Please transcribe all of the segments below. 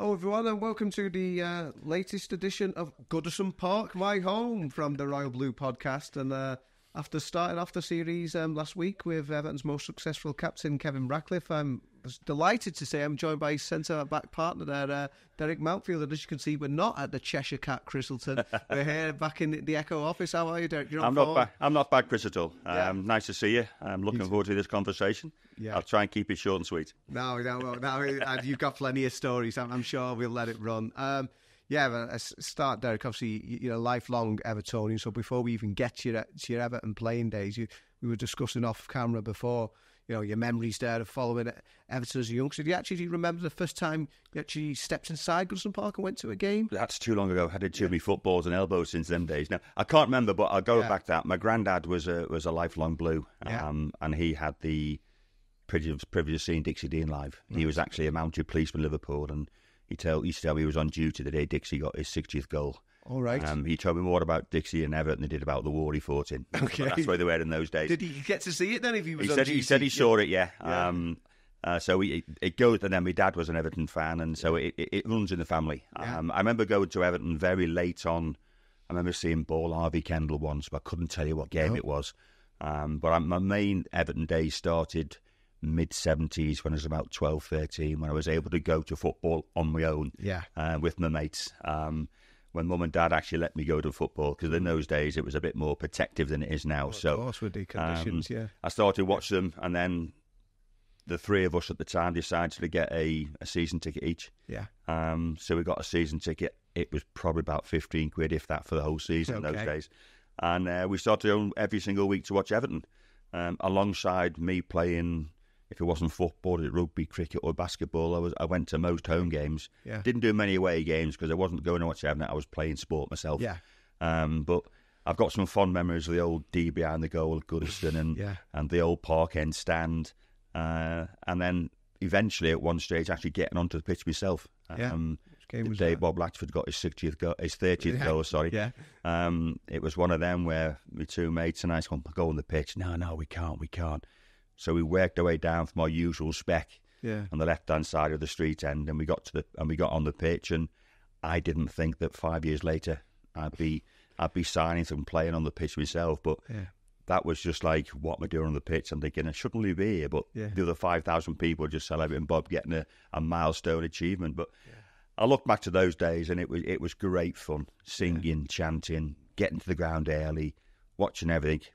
Hello everyone and welcome to the latest edition of Goodison Park, my home from the Royal Blue podcast. And after starting off the series last week with Everton's most successful captain, Kevin Ratcliffe, I was delighted to say I'm joined by his centre-back partner there, Derek Mountfield. And as you can see, we're not at the Cheshire Cat, Chrisselton. We're here back in the Echo office. How are you, Derek? I'm not bad, Chris, at all. Nice to see you. I'm looking forward to this conversation. Yeah. I'll try and keep it short and sweet. No, you've got plenty of stories. I'm sure we'll let it run. Start, Derek. Obviously, you're a lifelong Evertonian. So before we even get to your Everton playing days, we were discussing off camera before. You know, your memories there of following Everton as a youngster. Do you remember the first time you actually stepped inside Goodison Park and went to a game? That's too long ago. I did too many footballs and elbows since them days. Now I can't remember, but I'll go back to that. My granddad was a lifelong Blue, and he had the privilege of seeing Dixie Dean live. He was actually a mounted policeman in Liverpool, and he used to tell me he was on duty the day Dixie got his 60th goal. All right. He told me more about Dixie and Everton than he did about the war he fought in. Okay. That's why they were in those days. Did he get to see it then if he was on duty? He said he saw it, yeah. So it goes, and then my dad was an Everton fan, and so it runs in the family. Yeah. I remember going to Everton very late on. I remember seeing Howard Kendall once, but I couldn't tell you what game it was. But my main Everton days started mid-70s when I was about 12, 13, when I was able to go to football on my own with my mates. When Mum and Dad actually let me go to football, because in those days it was a bit more protective than it is now. Of course, with the conditions, I started watching them, and then the three of us at the time decided to get a season ticket each. Yeah. So we got a season ticket. It was probably about 15 quid, if that, for the whole season in those days. And we started going every single week to watch Everton, alongside me playing. If it wasn't football, rugby, cricket or basketball, I went to most home games. Yeah. Didn't do many away games because I wasn't going to watch Everton. I was playing sport myself. Yeah. But I've got some fond memories of the old D behind the goal at Goodison and the old Park End stand. And then eventually at one stage actually getting onto the pitch myself. The day Bob Latchford got his 30th goal, sorry. Yeah. It was one of them where my two mates and I said, go on the pitch. No, we can't. So we worked our way down from our usual spec on the left-hand side of the street end, and we got on the pitch. And I didn't think that 5 years later I'd be signing and playing on the pitch myself. But that was just like, what am I doing on the pitch? I'm thinking I shouldn't really be here, but the other 5,000 people just celebrating Bob getting a milestone achievement. But I look back to those days, and it was great fun, singing, chanting, getting to the ground early, watching everything.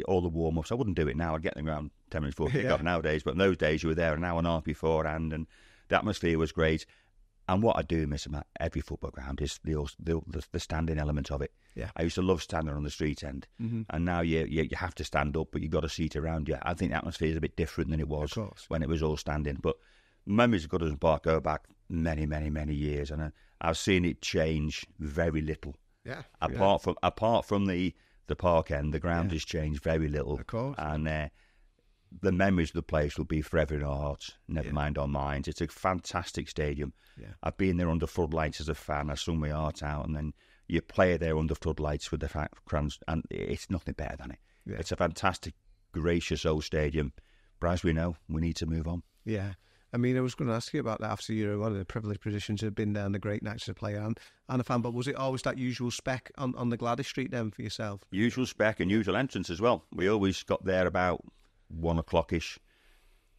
All the warm-ups. I wouldn't do it now. I'd get in the ground 10 minutes before kick-off nowadays, but in those days you were there an hour and a half beforehand, and the atmosphere was great. And what I do miss about every football ground is the standing element of it. Yeah. I used to love standing on the street end, and now you have to stand up, but you've got a seat around you. I think the atmosphere is a bit different than it was when it was all standing. But memories of Goodison Park go back many, many, many years, and I've seen it change very little. Yeah. Apart from the Park End, the ground has changed very little. Of course. And the memories of the place will be forever in our hearts, never mind our minds. It's a fantastic stadium. Yeah. I've been there under floodlights as a fan. I sung my heart out, and then you play there under floodlights with the fans, and it's nothing better than it. Yeah. It's a fantastic, gracious old stadium. But as we know, we need to move on. Yeah. I mean, I was going to ask you about that after you're one of the privileged positions to have been there and the great nights to play and a fan, but was it always that usual spec on the Gwladys Street then for yourself? Usual spec and usual entrance as well. We always got there about 1 o'clock-ish.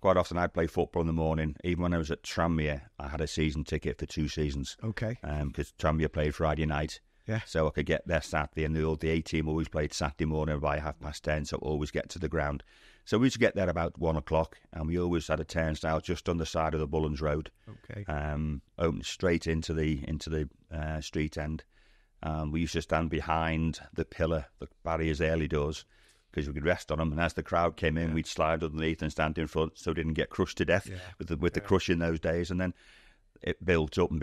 Quite often I'd play football in the morning. Even when I was at Tranmere, I had a season ticket for 2 seasons. Okay. Because Tranmere played Friday night. Yeah. So I could get there Saturday, and the A-team always played Saturday morning by 10:30, so I'd always get to the ground. So we used to get there about 1 o'clock, and we always had a turnstile just on the side of the Bullens Road. Okay. Open straight into the street end. We used to stand behind the pillar, the barriers early doors, because we could rest on them. And as the crowd came in, we'd slide underneath and stand in front, so we didn't get crushed to death with the crush in those days. And then it built up, and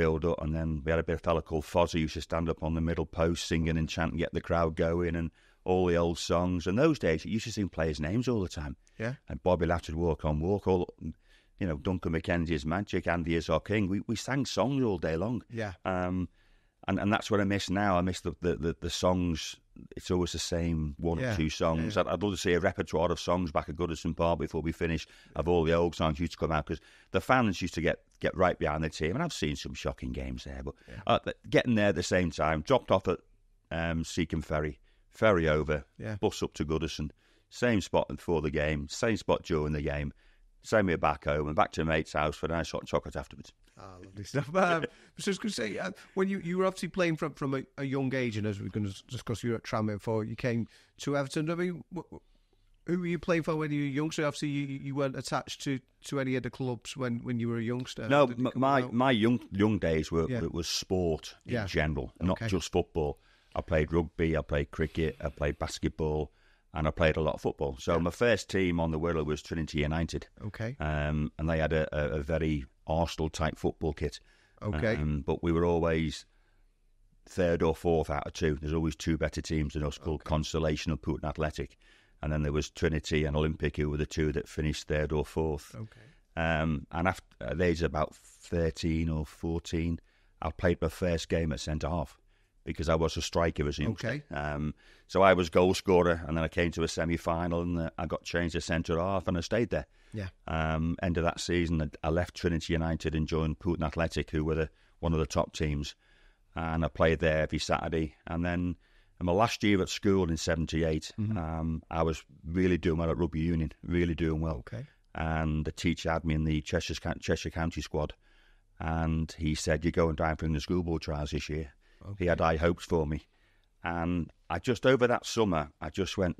then we had a fella called Fozzie who used to stand up on the middle post singing and chanting, get the crowd going, and all the old songs. And those days, you used to sing players' names all the time. Yeah. And Bobby Latchford, Walk On Walk, Duncan McKenzie is Magic, Andy is our King. We sang songs all day long. Yeah. And that's what I miss now. I miss the songs. It's always the same one or two songs. Yeah. I'd love to see a repertoire of songs back at Goodison Park before we finish of all the old songs used to come out, because the fans used to get get right behind the team. And I've seen some shocking games there, but getting there at the same time, dropped off at Seacombe ferry over, bus up to Goodison, same spot before the game, same spot during the game, same way back home, and back to a mate's house for a nice hot chocolate afterwards. Lovely stuff. I was just going to say, when you were obviously playing from a young age, and as we're going to discuss, you were at Tranmere before you came to Everton. I mean, who were you playing for when you were young? So obviously you weren't attached to any of the clubs when you were a youngster. No, my young days was sport in general, not just football. I played rugby, I played cricket, I played basketball, and I played a lot of football. So my first team on the Wirral was Trinity United. Okay. And they had a very Arsenal-type football kit. Okay. But we were always third or fourth out of two. There's always two better teams than us, called Constellation and Putin Athletic. And then there was Trinity and Olympic, who were the two that finished third or fourth. Okay. And after at the age of about 13 or 14, I played my first game at centre-half because I was a striker as a youngster. Okay. So I was goal scorer, and then I came to a semi-final, and I got changed to centre-half, and I stayed there. Yeah. End of that season, I left Trinity United and joined Putin Athletic, who were one of the top teams. And I played there every Saturday. And then in my last year at school in 78, I was really doing well at rugby union, really doing well. Okay. And the teacher had me in the Cheshire County squad. And he said, "You're going down for the schoolboy trials this year." Okay. He had high hopes for me. And over that summer, I just went,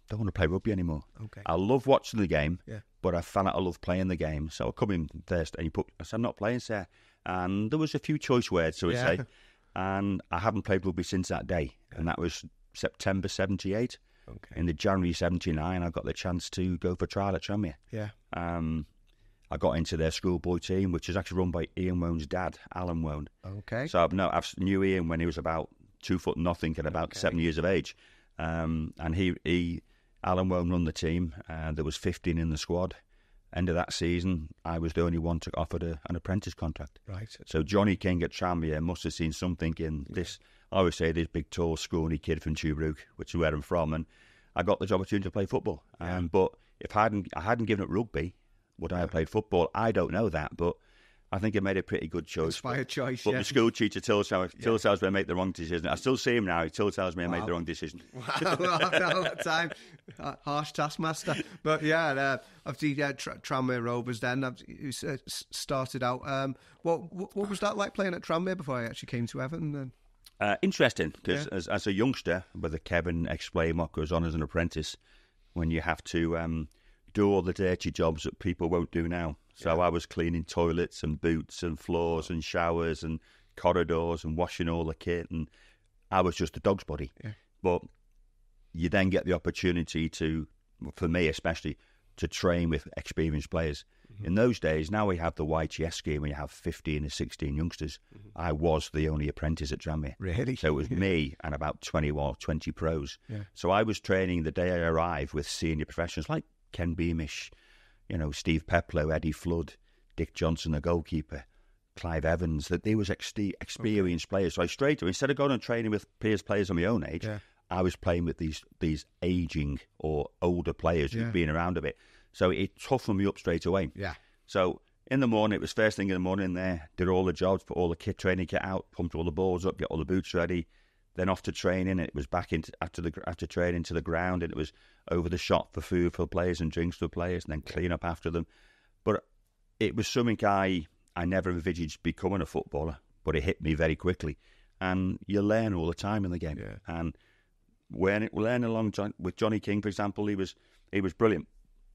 don't want to play rugby anymore. Okay. I love watching the game, but I found out I love playing the game. So I come in Thursday, and I said, "I'm not playing, sir." And there was a few choice words, so I say. And I haven't played rugby since that day. And that was September 78. Okay. In the January 79, I got the chance to go for trial at Tranmere. Yeah. I got into their schoolboy team, which is actually run by Ian Wone's dad, Alan Wone. Okay. So I've knew Ian when he was about 2 foot nothing and about 7 years of age. And Alan Wone run the team. There was 15 in the squad. End of that season, I was the only one to offered an apprentice contract. Right. So Johnny King at Tranmere must have seen something in this. I always say this big, tall, scrawny kid from Tuebrook, which is where I'm from, and I got the opportunity to play football. But if I hadn't given up rugby, would I have played football? I don't know that, but I think I made a pretty good choice. Inspired choice, but the school teacher still tells me I make the wrong decision. I still see him now. He still tells me I made the wrong decision. Wow, all that time. Harsh taskmaster. But obviously, Tranmere Rovers then started out. What was that like playing at Tranmere before I actually came to Everton then? Interesting, because as a youngster, whether Kevin explained what goes on as an apprentice, when you have to do all the dirty jobs that people won't do now. So I was cleaning toilets and boots and floors and showers and corridors and washing all the kit, and I was just a dog's body. Yeah. But you then get the opportunity to, for me especially, to train with experienced players. Mm-hmm. In those days, now we have the YTS scheme where you have 15 or 16 youngsters. Mm-hmm. I was the only apprentice at Tranmere. Really? So it was me and about 20 pros. Yeah. So I was training the day I arrived with senior professionals like Ken Beamish, Steve Peplow, Eddie Flood, Dick Johnson, the goalkeeper, Clive Evans. That they was experienced players. So I straight away, instead of going and training with players on my own age, I was playing with these aging or older players who'd been around a bit. So it toughened me up straight away. Yeah. So in the morning, it was first thing in the morning there, did all the jobs, put all the training kit out, pumped all the balls up, get all the boots ready. Then off to training. It was back after training to the ground, and it was over the shop for food for players and drinks for players, and then clean up after them. But it was something I never envisaged becoming a footballer, but it hit me very quickly. And you learn all the time in the game. Yeah. And when learning along with Johnny King, for example, he was brilliant.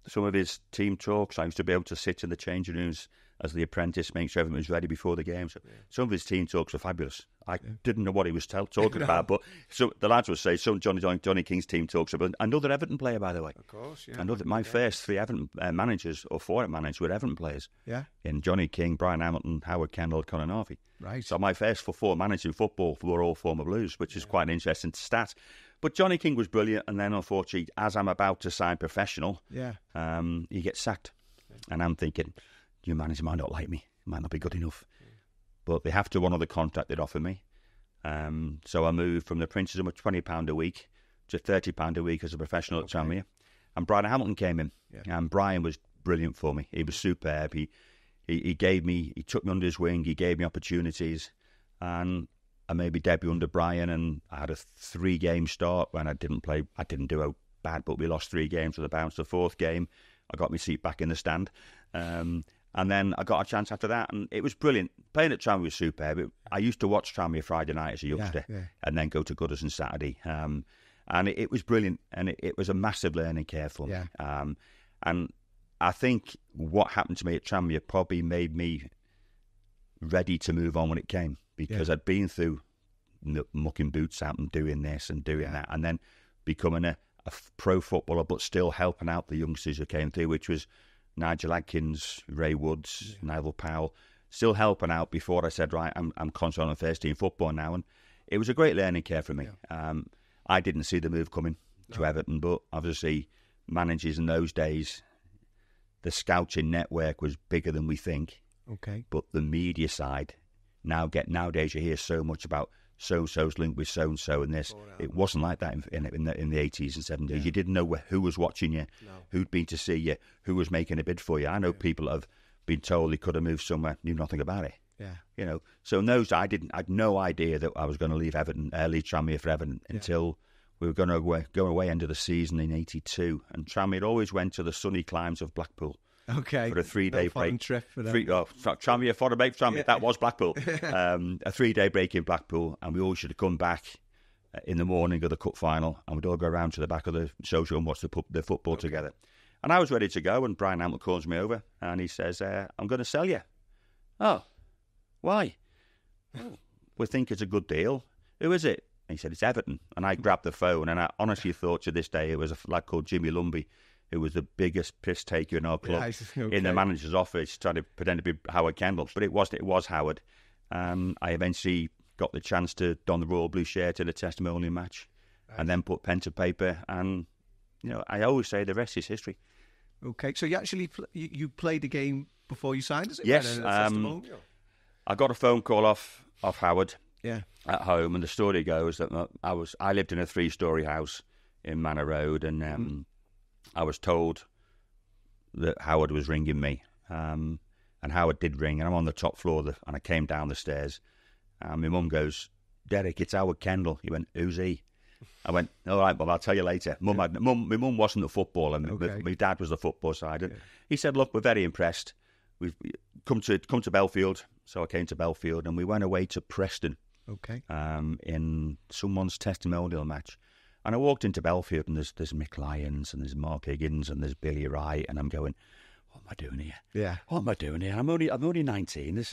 Some of his team talks, I used to be able to sit in the changing rooms as the apprentice, make sure everything was ready before the game. So some of his team talks were fabulous. I didn't know what he was talking about, but so the lads would say, some Johnny King's team talks about another Everton player, by the way. Of course, yeah. My first 3 Everton managers, or 4 Everton managers, were Everton players. Yeah. In Johnny King, Brian Hamilton, Howard Kendall, Conor Harvey. Right. So my first 4 managers in football were all former Blues, which is quite an interesting stat. But Johnny King was brilliant, and then unfortunately, as I'm about to sign professional, he gets sacked. And I'm thinking, your manager might not like me, might not be good enough. But they have to honour the contract they'd offer me. So I moved from the Prince's of £20 a week to £30 a week as a professional at Tranmere. And Brian Hamilton came in, and Brian was brilliant for me. He was superb. he took me under his wing, he gave me opportunities, and I made my debut under Brian, and I had a 3-game start when I didn't play. I didn't do bad, but we lost 3 games with a bounce. The 4th game, I got my seat back in the stand. And then I got a chance after that, and it was brilliant. Playing at Tranmere was superb. I used to watch Tranmere Friday night as a youngster, and then go to Goodison Saturday. And it was brilliant, and it was a massive learning curve for me. And I think what happened to me at Tranmere probably made me ready to move on when it came, because I'd been through mucking boots out and doing this and doing that, and then becoming a pro footballer, but still helping out the youngsters who came through, which was Nigel Adkins, Ray Woods, Nigel Powell, still helping out before I said, right, I'm concentrating on first team football now. And it was a great learning curve for me. I didn't see the move coming to Everton, but obviously managers in those days, the scouting network was bigger than we think. Okay. But the media side, nowadays you hear so much about so-and-so's linked with so-and-so and this. It wasn't like that in the 80s and 70s. You didn't know who was watching you, who'd been to see you, who was making a bid for you. I know people that have been told they could have moved somewhere, knew nothing about it. You know, so in those, I had no idea that I was going to leave Tranmere for Everton until we were going to go away end of the season in 82. And Tranmere always went to the sunny climes of Blackpool. Okay. For a 3-day break. Trip for them. Tranmere, foreign break, Tranmere. That was Blackpool. A 3-day break in Blackpool, and we all should have come back in the morning of the cup final, and we'd all go around to the back of the social and watch the football together. And I was ready to go, and Brian Hamilton calls me over, and he says, I'm going to sell you. Oh, why? We think it's a good deal. Who is it? And he said, it's Everton. And I grabbed the phone, and I honestly thought to this day it was a lad called Jimmy Lumby, who was the biggest piss taker in our club, in the manager's office, trying to pretend to be Howard Kendall. But it was Howard. I eventually got the chance to don the royal blue shirt at a testimonial match, and then put pen to paper. And you know, I always say the rest is history. Okay, so you actually you played the game before you signed, is it? Yes. I got a phone call off Howard. At home, and the story goes that I lived in a 3-story house in Manor Road, and I was told that Howard was ringing me, and Howard did ring, and I'm on the top floor, and I came down the stairs, and my mum goes, Derek, it's Howard Kendall. He went, who's he? I went, all right, well, I'll tell you later. My mum wasn't a footballer, my dad was the football side, and he said, look, we're very impressed. We've come to Belfield, so I came to Belfield, and we went away to Preston. In someone's testimonial match. And I walked into Belfield, and there's Mick Lyons, and there's Mark Higgins, and there's Billy Wright, and I'm going, what am I doing here? What am I doing here? I'm only 19.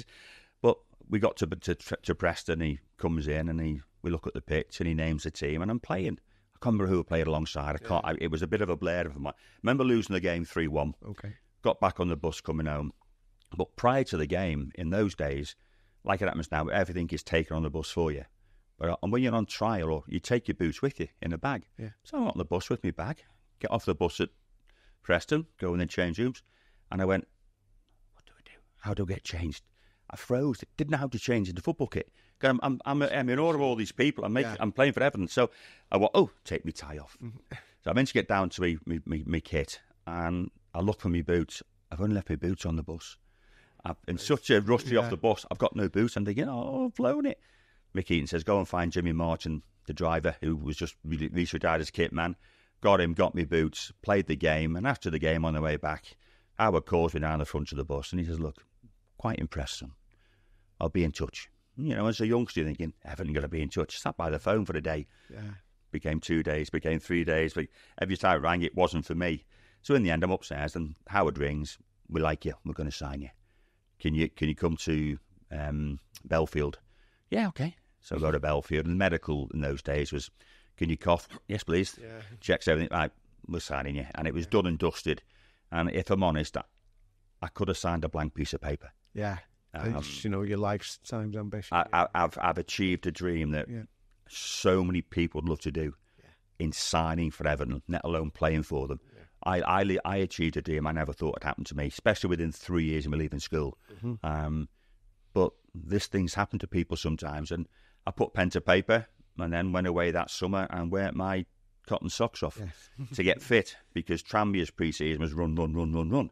But we got to Preston, he comes in, and we look at the pitch, and he names the team, and I'm playing. I can't remember who I played alongside. It was a bit of a blur of mine. I remember losing the game 3-1. Got back on the bus coming home. But prior to the game, in those days, like it happens now, everything is taken on the bus for you. But when you're on trial, or you take your boots with you in a bag. So I went on the bus with my bag, get off the bus at Preston, go in the change rooms, and I went, what do I do? How do I get changed? I froze. Didn't know how to change into football kit. I'm in awe of all these people. I'm playing for Everton. So I went, take my tie off. So I managed to get down to my kit, and I look for my boots. I've only left my boots on the bus. In such a rusty off the bus, I've got no boots. I'm thinking, I've blown it. Mick Eaton says, go and find Jimmy Martin, the driver, who was just released retired as kit man. Got him, got me boots, played the game, and after the game on the way back, Howard calls me down the front of the bus, and he says, look, quite impressed, son. I'll be in touch. You know, as a youngster, you're thinking, Everton got to be in touch. Sat by the phone for a day. Became 2 days, became 3 days. But every time it rang, it wasn't for me. So in the end, I'm upstairs, and Howard rings, we like you, we're going to sign you. Can you come to Belfield? Yeah, okay. So I go to Belfield, and medical in those days was, can you cough? Yes, please. Checks everything. Right, we're signing you. And it was done and dusted. And if I'm honest, I could have signed a blank piece of paper. It's, your lifetime's ambition. I've achieved a dream that so many people would love to do in signing for Everton, let alone playing for them. I achieved a dream I never thought would happen to me, especially within 3 years of me leaving school. But these things happen to people sometimes, and I put pen to paper and then went away that summer and worked my cotton socks off to get fit, because Tranmere's pre-season was run.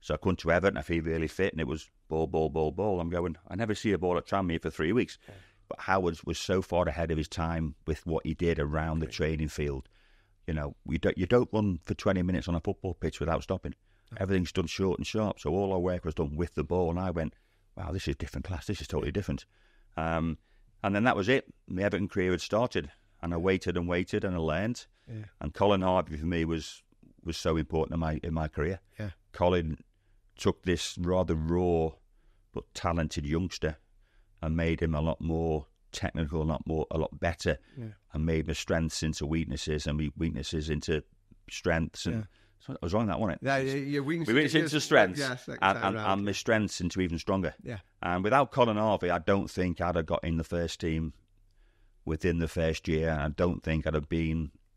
So I come to Everton, I feel really fit, and it was ball, ball, ball, ball. I'm going, I never see a ball at Tranmere for 3 weeks. Yeah. But Howard was so far ahead of his time with what he did around the training field. You know, you don't run for 20 minutes on a football pitch without stopping. Everything's done short and sharp. So all our work was done with the ball. And I went, wow, this is different class. This is totally different. And then that was it. My Everton career had started. And I waited and waited and I learned. Yeah. And Colin Harvey for me was so important in my career. Yeah. Colin took this rather raw but talented youngster and made him a lot more technical, a lot better, and made my strengths into weaknesses and my weaknesses into strengths. And so I was wrong that, wasn't it? Yeah, your weaknesses into strengths, and my strengths into even stronger. Yeah. And without Colin Harvey, I don't think I'd have got in the first team within the first year. I don't think I'd have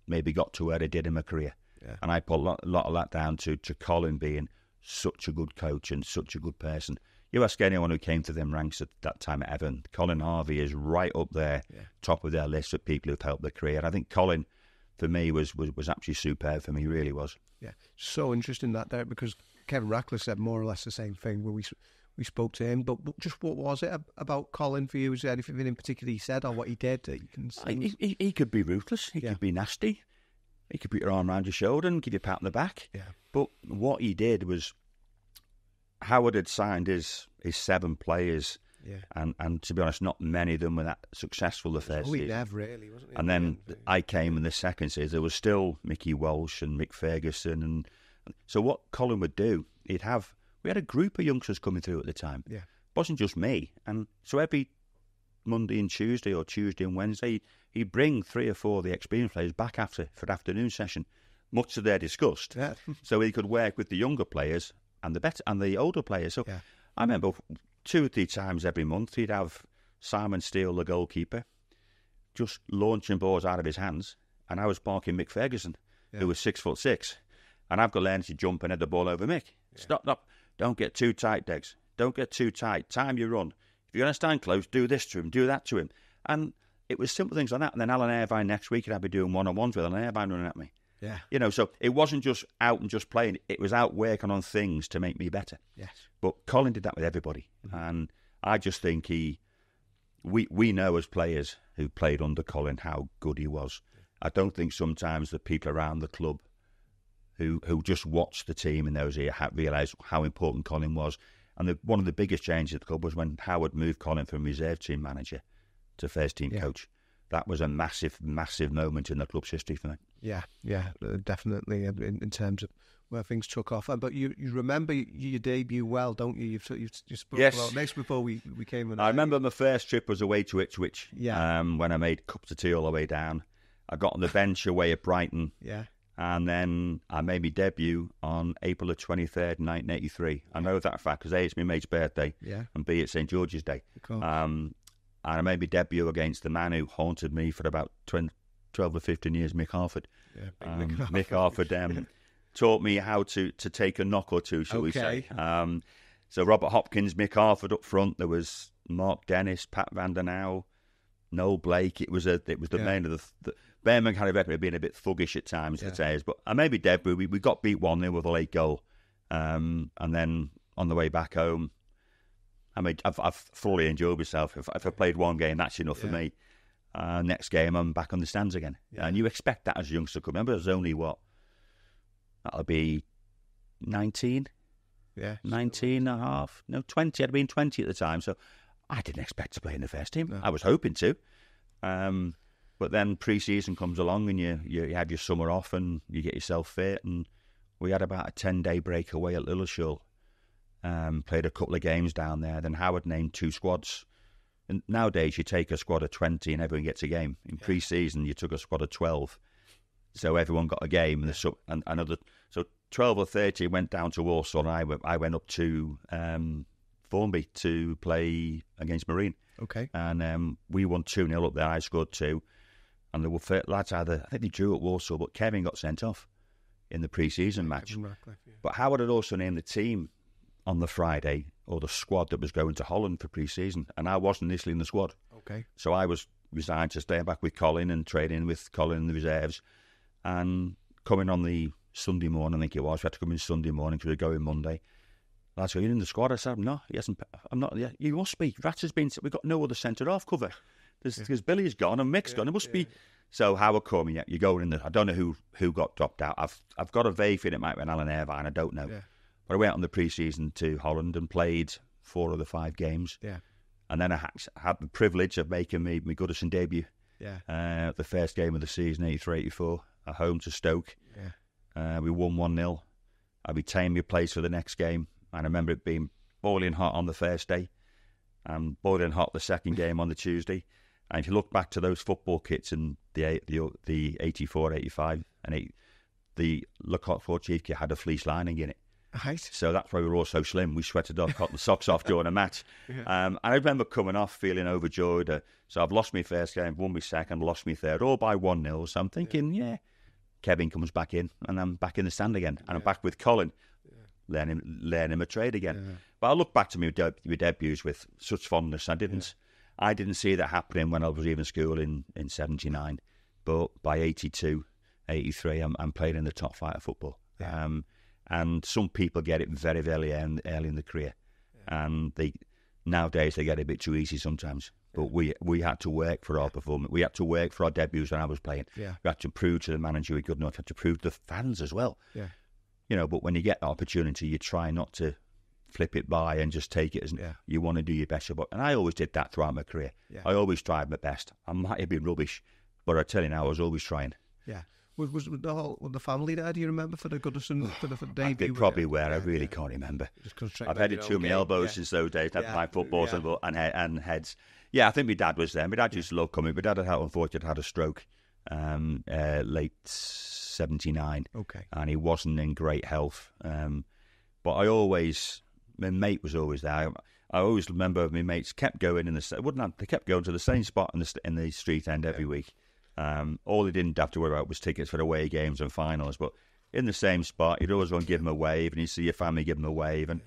maybe got to where I did in my career. Yeah. And I put a lot of that down to Colin being such a good coach and such a good person. You ask anyone who came to them ranks at that time at Everton, Colin Harvey is right up there, top of their list of people who've helped their career. And I think Colin, for me, was absolutely superb for me, he really was. Yeah, so interesting that there, because Kevin Ratcliffe said more or less the same thing when we spoke to him. But just what was it about Colin for you? Was there anything in particular he said or what he did that you can see? He could be ruthless, he could be nasty, he could put your arm around your shoulder and give you a pat on the back. Yeah. But what he did was, Howard had signed his 7 players, and to be honest, not many of them were that successful the first season. Never really, wasn't he? And then I came in the second season. There was still Mickey Walsh and Mick Ferguson, and so what Colin would do, we had a group of youngsters coming through at the time. Yeah, it wasn't just me, and so every Monday and Tuesday or Tuesday and Wednesday, he'd bring 3 or 4 of the experienced players back for an afternoon session, much to their disgust. Yeah. So he could work with the younger players and the older players. So I remember 2 or 3 times every month he'd have Simon Steele, the goalkeeper, just launching balls out of his hands, and I was barking Mick Ferguson, who was 6'6", and I've got to learn to jump and head the ball over Mick. Yeah. Stop! Don't get too tight, Degs. Don't get too tight. Time your run. If you're going to stand close, do this to him, do that to him, and it was simple things like that. And then Alan Irvine next week, I'd be doing one-on-ones with Alan Irvine running at me. Yeah, you know, so it wasn't just out and just playing. It was out working on things to make me better. Yes, but Colin did that with everybody, and I just think we know as players who played under Colin how good he was. I don't think sometimes the people around the club who just watched the team in those years realised how important Colin was. And one of the biggest changes at the club was when Howard moved Colin from reserve team manager to first team coach. That was a massive, massive moment in the club's history for me. Yeah, definitely in terms of where things took off. But you remember your debut well, don't you? You spoke about next before we came in. I remember my first trip was away to Ipswich. Yeah. When I made cups of tea all the way down. I got on the bench away at Brighton. Yeah. And then I made my debut on April the 23rd, 1983. I know that fact because A, it's my mate's birthday, and B, it's St George's Day. And I made my debut against the man who haunted me for about 12 or 15 years, Mick Harford. Yeah, Mick Harford taught me how to take a knock or two, shall we say. So Robert Hopkins, Mick Harford up front. There was Mark Dennis, Pat Van der Nauw, Noel Blake. It was the main of the Birmingham had a record of being a bit thuggish at times, I'd say. But I made my debut. We got beat 1-0 with a late goal. And then on the way back home, I've thoroughly enjoyed myself. If I played one game, that's enough for me. Next game, I'm back on the stands again. Yeah. And you expect that as a youngster. Remember, I was only, that'll be 19? Yeah. 19 and a half? No, 20. I'd been 20 at the time. So I didn't expect to play in the first team. No. I was hoping to. But then pre-season comes along and you have your summer off and you get yourself fit. And we had about a 10-day break away at Lilleshall. Played a couple of games down there. Then Howard named 2 squads. And nowadays you take a squad of 20 and everyone gets a game. In pre-season you took a squad of 12. So everyone got a game. And another. So 12 or 30 went down to Warsaw and I went up to Formby to play against Marine. Okay. And we won 2-0 up there. I scored 2. And there were lads I think they drew at Warsaw, but Kevin got sent off in the pre-season match. Ratcliffe, But Howard had also named the team on the Friday, or the squad that was going to Holland for pre-season, and I wasn't initially in the squad. Okay. So I was resigned to stay back with Colin and training with Colin in the reserves, and coming on the Sunday morning, I think it was, we had to come in Sunday morning because we were going Monday, Lads go, you're in the squad. I said, no, he hasn't. I'm not. Yeah, you must be. Rats has been. We've got no other centre half cover. Because Billy's gone and Mick's gone. It must be. So Howard called me. Yeah, you're going in there. I don't know who got dropped out. I've got a vague feeling it might have been Alan Irvine. I don't know. Yeah. But I went on the pre-season to Holland and played 4 of the 5 games. Yeah. And then I had the privilege of making my Goodison debut. Yeah. The first game of the season, 83-84, at home to Stoke. Yeah. We won 1-0. I retained my place for the next game. And I remember it being boiling hot on the first day and boiling hot the second game on the Tuesday. And if you look back to those football kits in the 84, 85, and the Le Coq Chief kit had a fleece lining in it. Right. So that's why we were all so slim. We sweated our cotton socks off during a match. Yeah. And I remember coming off feeling overjoyed. So I've lost my first game, won my second, lost my third, all by 1-0. So I'm thinking, Kevin comes back in, and I'm back in the stand again. And I'm back with Colin, learning my trade again. Yeah. But I look back to my debuts with such fondness. I didn't see that happening when I was leaving school in 79. But by 82, 83, I'm playing in the top flight of football. Yeah. And some people get it very, very early in the career. Yeah. And nowadays they get it a bit too easy sometimes. But we had to work for our performance. We had to work for our debuts when I was playing. Yeah. We had to prove to the manager we were good enough. We had to prove to the fans as well. Yeah. But when you get the opportunity, you try not to flip it by and just take it as you want to do your best. And I always did that throughout my career. Yeah. I always tried my best. I might have been rubbish, but I tell you now, I was always trying. Yeah. Was the family there? Do you remember for the Goodison for the debut? They probably were. I really can't remember. I've had it to my elbows since those days. Had my footballs and heads. Yeah, I think my dad was there. My dad used to love coming. My dad unfortunately had a stroke late 79. Okay, and he wasn't in great health. But my mate was always there. I always remember my mates kept going they kept going to the same spot in the street end every week. All they didn't have to worry about was tickets for away games and finals, but in the same spot, you'd always want to give them a wave, and you see your family give them a wave. And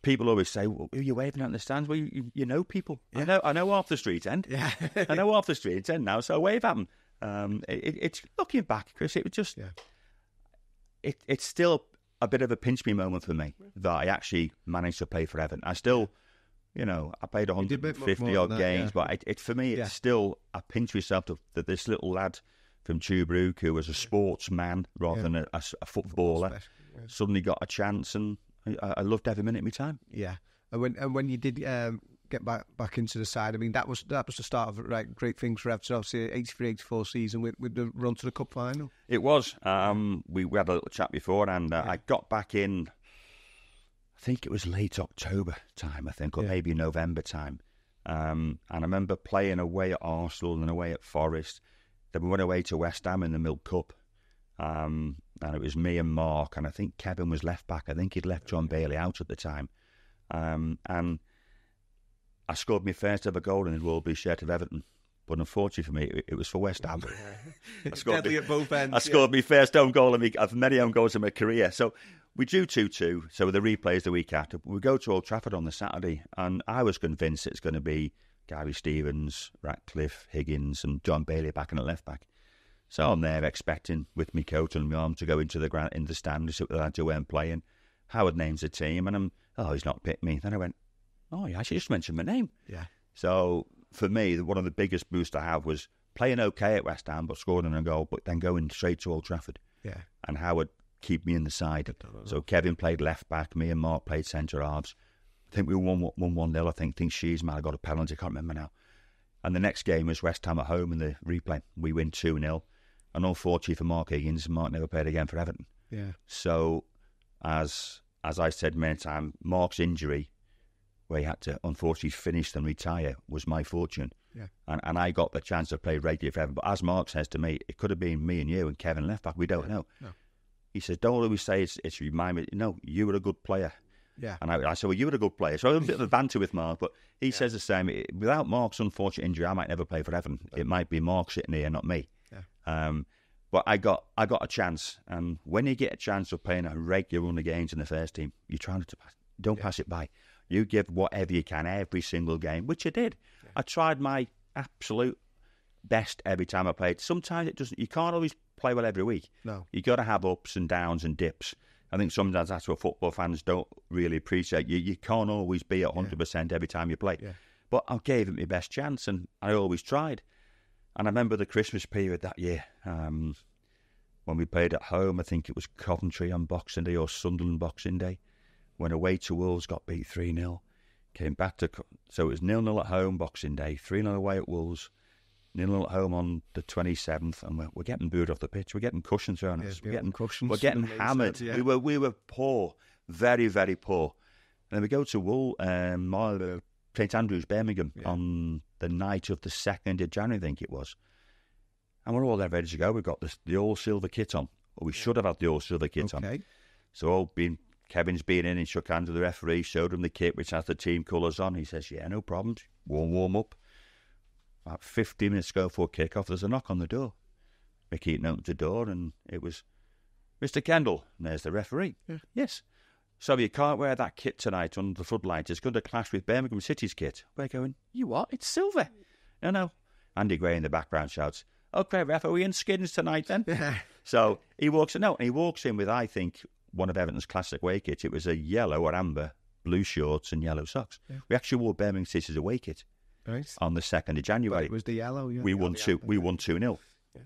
people always say, well, "Who are you waving at in the stands?" Well, you know people. Yeah. I know half the street end. Yeah. I know half the street end now, so I wave at them. It's looking back, Chris. It was just it's still a bit of a pinch me moment for me that I actually managed to play for Everton. I still. I played 150 odd games, but for me, it's still, I pinch myself that this little lad from Tuebrook, who was a sportsman rather than a footballer, suddenly got a chance, and I loved every minute of my time. Yeah, and when you did get back into the side, I mean, that was the start of great things for Everton. Obviously, 83-84 season with the run to the cup final. It was. We had a little chat before, and I got back in. I think it was late October time, or maybe November time. And I remember playing away at Arsenal and away at Forest. Then we went away to West Ham in the Milk Cup. And it was me and Mark, and I think Kevin was left back. I think he'd left John Bailey out at the time. And I scored my first ever goal in the Royal Blue shirt of Everton. But unfortunately for me, it was for West Ham. It's deadly at both ends. I scored my first own goal of many own goals in my career. So we drew 2-2, so the replays the week after. We go to Old Trafford on the Saturday, and I was convinced it's going to be Gary Stevens, Ratcliffe, Higgins, and John Bailey back in the left back. So I'm there expecting, with my coat and my arm, to go into the stand to see what the lads who weren't playing. Howard names the team, and he's not picked me. Then I went, yeah, I should just mention my name. Yeah. So for me, one of the biggest boosts I have was playing okay at West Ham, but scoring a goal, but then going straight to Old Trafford. Yeah. And Howard keep me in the side. So Kevin played left back, me and Mark played centre halves. I think we won 1-0. I think Shees might have got a penalty, I can't remember now. And the next game was West Ham at home in the replay. We win 2-0. And unfortunately for Mark Higgins, Mark never played again for Everton. Yeah. So as I said many times, Mark's injury, where he had to unfortunately finish and retire, was my fortune. Yeah. And I got the chance to play regularly for Everton. But as Mark says to me, it could have been me and you and Kevin left back. We don't know. No. He says, don't always say it's remind me. No, you were a good player. Yeah. And I said, well, you were a good player. So I had a bit of a banter with Mark, but he says the same. Without Mark's unfortunate injury, I might never play for Everton. It might be Mark sitting here, not me. Yeah. But I got a chance. And when you get a chance of playing a regular run of games in the first team, you try to don't pass it by. You give whatever you can every single game, which I did. Yeah. I tried my absolute best every time I played. Sometimes it doesn't. You can't always play well every week. No, you got to have ups and downs and dips. I think sometimes that's what football fans don't really appreciate. You can't always be at 100% every time you play. Yeah. But I gave it my best chance, and I always tried. And I remember the Christmas period that year, when we played at home. I think it was Coventry on Boxing Day or Sunderland Boxing Day. Went away to Wolves, got beat 3-0. Came back to... So it was 0-0 at home Boxing Day, 3-0 away at Wolves, 0-0 at home on the 27th, and we're getting booed off the pitch. We're getting cushions thrown at us. We're getting hammered. Said, yeah. We were poor, very, very poor. And then we go to St Andrews, Birmingham, on the night of the 2nd of January, I think it was. And we're all there ready to go. We've got the all-silver kit on. Or we should have had the all-silver kit on. So Kevin's been in and shook hands with the referee, showed him the kit, which has the team colours on. He says, yeah, no problems. Warm up. About 15 minutes ago before kick-off, there's a knock on the door. Mickey Eaton opens the door, and it was Mr. Kendall. And there's the referee. Yeah. Yes. So you can't wear that kit tonight under the floodlights. It's going to clash with Birmingham City's kit. We're going, you what? It's silver. No. Andy Gray in the background shouts, okay, ref, are we in skins tonight then? So he walks in with, I think, one of Everton's classic away kits. It was a yellow or amber, blue shorts and yellow socks. Yeah. We actually wore Birmingham City's away kit on the 2nd of January. But it was the yellow. Yeah. We won 2-0. Yeah.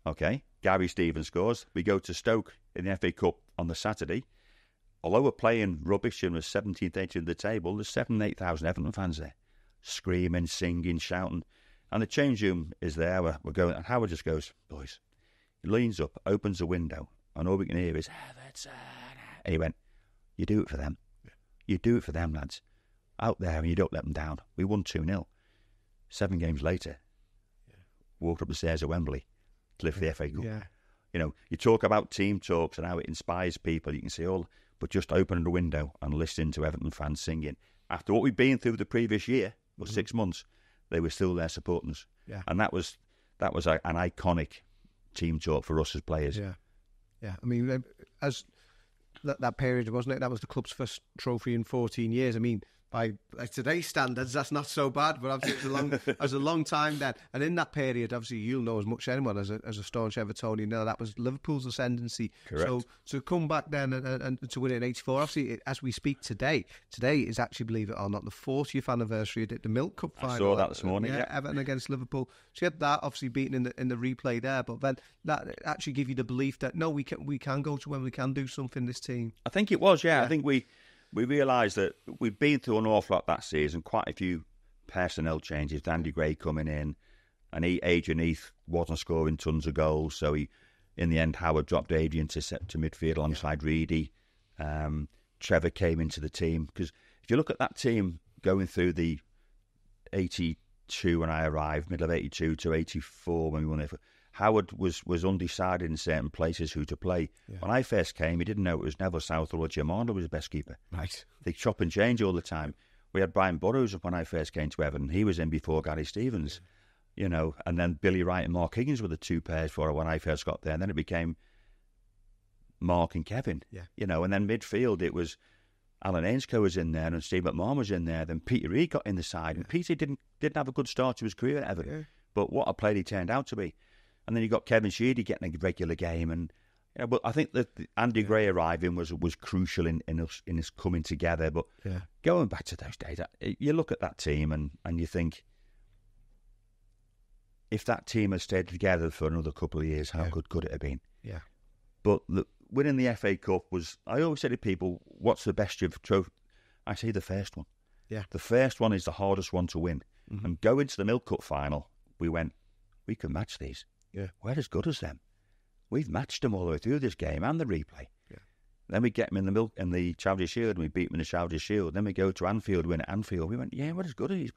Okay, Gary Stevens scores. We go to Stoke in the FA Cup on the Saturday. Although we're playing rubbish and we're 17th, 18th of the table, there's 7,000-8,000 Everton fans there, screaming, singing, shouting. And the change room is there. We're going, and Howard just goes, boys. He leans up, opens the window, and all we can hear is, Everton. And he went, you do it for them. Yeah. You do it for them, lads. Out there, and you don't let them down. We won 2-0. 7 games later, walked up the stairs at Wembley to lift the FA Cup. Yeah. You know, you talk about team talks and how it inspires people. You can see all, but just opening the window and listening to Everton fans singing. After what we've been through the previous year, or 6 months, they were still there supporting us. Yeah. And that was an iconic team talk for us as players. Yeah. I mean, as that period, wasn't it? That was the club's first trophy in 14 years. I mean, by today's standards, that's not so bad, but obviously it was a long time then. And in that period, obviously, you'll know as much as anyone as a staunch Evertonian. That was Liverpool's ascendancy. Correct. So to come back then and to win it in '84, obviously, as we speak today is actually, believe it or not, the 40th anniversary of the Milk Cup final. I saw that this morning. Yeah, Everton against Liverpool. So you had that obviously beaten in the replay there, but then that actually give you the belief that no, we can go to when we can do something. This team. I think it was. Yeah. I think we realised that we'd been through an awful lot that season, quite a few personnel changes, Andy Gray coming in, and Adrian Heath wasn't scoring tons of goals, so in the end, Howard dropped Adrian to midfield alongside Reedy. Trevor came into the team, because if you look at that team going through the 82 when I arrived, middle of 82 to 84 when we won it, Howard was undecided in certain places who to play. Yeah. When I first came, he didn't know it was Neville Southall or Jim Arnold was the best keeper. Right. They chop and change all the time. We had Brian Burrows when I first came to Everton. He was in before Gary Stevens, you know, and then Billy Wright and Mark Higgins were the two pairs for when I first got there. And then it became Mark and Kevin, you know, and then midfield it was Alan Ainscough was in there and Steve McMahon was in there. Then Peter Reid got in the side, and Peter didn't have a good start to his career at Everton, but what a player he turned out to be. And then you got Kevin Sheedy getting a regular game, and you know, but I think that Andy Gray arriving was crucial in us coming together. But going back to those days, you look at that team and you think, if that team had stayed together for another couple of years, how good could it have been? Yeah. But winning the FA Cup was, I always say to people, what's the best trophy? I say the first one. Yeah. The first one is the hardest one to win. Mm-hmm. And going to the Milk Cup final, we went, we can match these. Yeah. We're as good as them. We've matched them all the way through this game and the replay. Yeah. Then we get them in the Charity Shield, and we beat them in the Charity Shield. Then we go to Anfield, win at Anfield. We went, we're as good as these.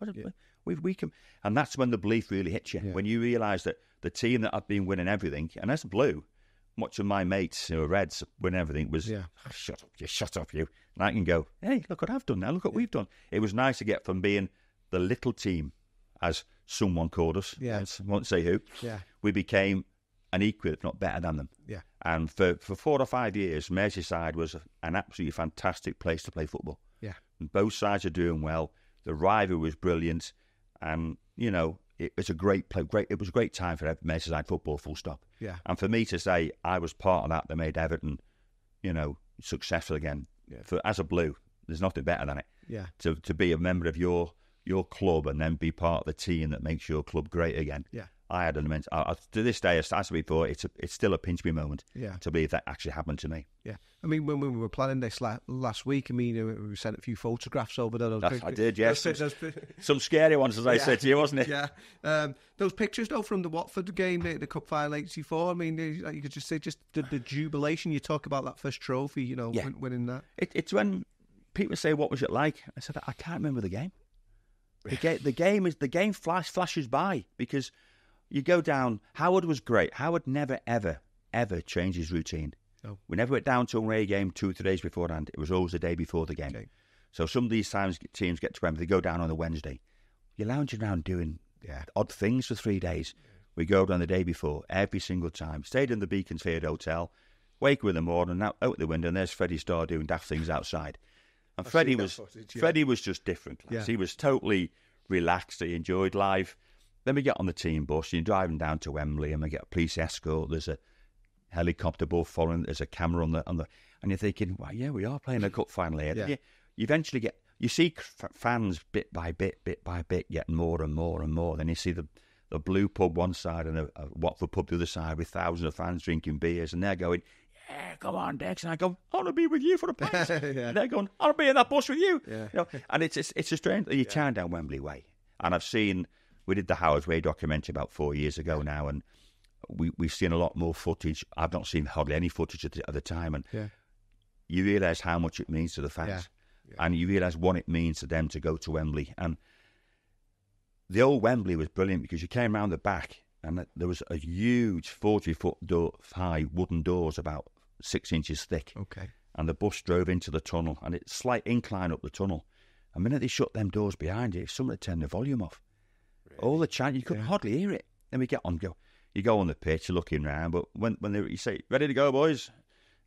We can. And that's when the belief really hits you. Yeah. When you realise that the team that had been winning everything, and as Blue, much of my mates who are Reds win everything was, shut up you. And I can go, hey, look what I've done now. Look what we've done. It was nice to get from being the little team, as someone called us. Yeah. I won't say who. Yeah. We became an equal, if not better than them. Yeah. And for 4 or 5 years, Merseyside was an absolutely fantastic place to play football. Yeah. And both sides are doing well. The rivalry was brilliant, and you know it was a great play. It was a great time for Merseyside football. Full stop. Yeah. And for me to say I was part of that made Everton, you know, successful again. As a Blue, there's nothing better than it. Yeah. To be a member of your club and then be part of the team that makes your club great again. Yeah. I had an immense. To this day, as I said before, it's still a pinch me moment. Yeah. To believe that actually happened to me. Yeah. I mean, when we were planning this last week, I mean, we sent a few photographs over there. I did, yes. Some scary ones, as I said to you, wasn't it? Yeah. Those pictures, though, from the Watford game, the Cup Final '84. I mean, you could just say the jubilation. You talk about that first trophy, winning that. It's when people say, "What was it like?" I said, "I can't remember the game." The game flashes by because you go down. Howard was great. Howard never ever changed his routine. No. We never went down to an away game 2 or 3 days beforehand. It was always the day before the game. Okay. So some of these teams get to Wembley, they go down on a Wednesday. You're lounging around doing odd things for 3 days. We go down the day before every single time. Stayed in the Beaconsfield Hotel. Wake up in the morning, out the window, and there's Freddie Starr doing daft things outside. And Freddie was just different. Yeah. He was totally relaxed. He enjoyed life. Then we get on the team bus, and you're driving down to Wembley, and we get a police escort. There's a helicopter above following. There's a camera on the, and you're thinking, well, yeah, we are playing a cup final here. Yeah. You eventually you see fans bit by bit getting more and more and more. Then you see the Blue pub one side and a Watford pub the other side with thousands of fans drinking beers, and they're going, yeah, come on, Dex. And I go, I want to be with you for a pint. And they're going, I'll be in that bus with you. Yeah. And it's a strange. You turn down Wembley Way, and we did the Howard Way documentary about 4 years ago now, and we've seen a lot more footage. I've not seen hardly any footage at the time, and you realise how much it means to the fans, and you realise what it means to them to go to Wembley. And the old Wembley was brilliant because you came round the back, and there was a huge 40-foot high wooden doors about 6 inches thick. Okay. And the bus drove into the tunnel, and it's a slight incline up the tunnel. The minute they shut them doors behind you, somebody turned the volume off. Really? All the chant, you couldn't hardly hear it. Then we get on, you go on the pitch, you're looking round, but when you say, ready to go, boys,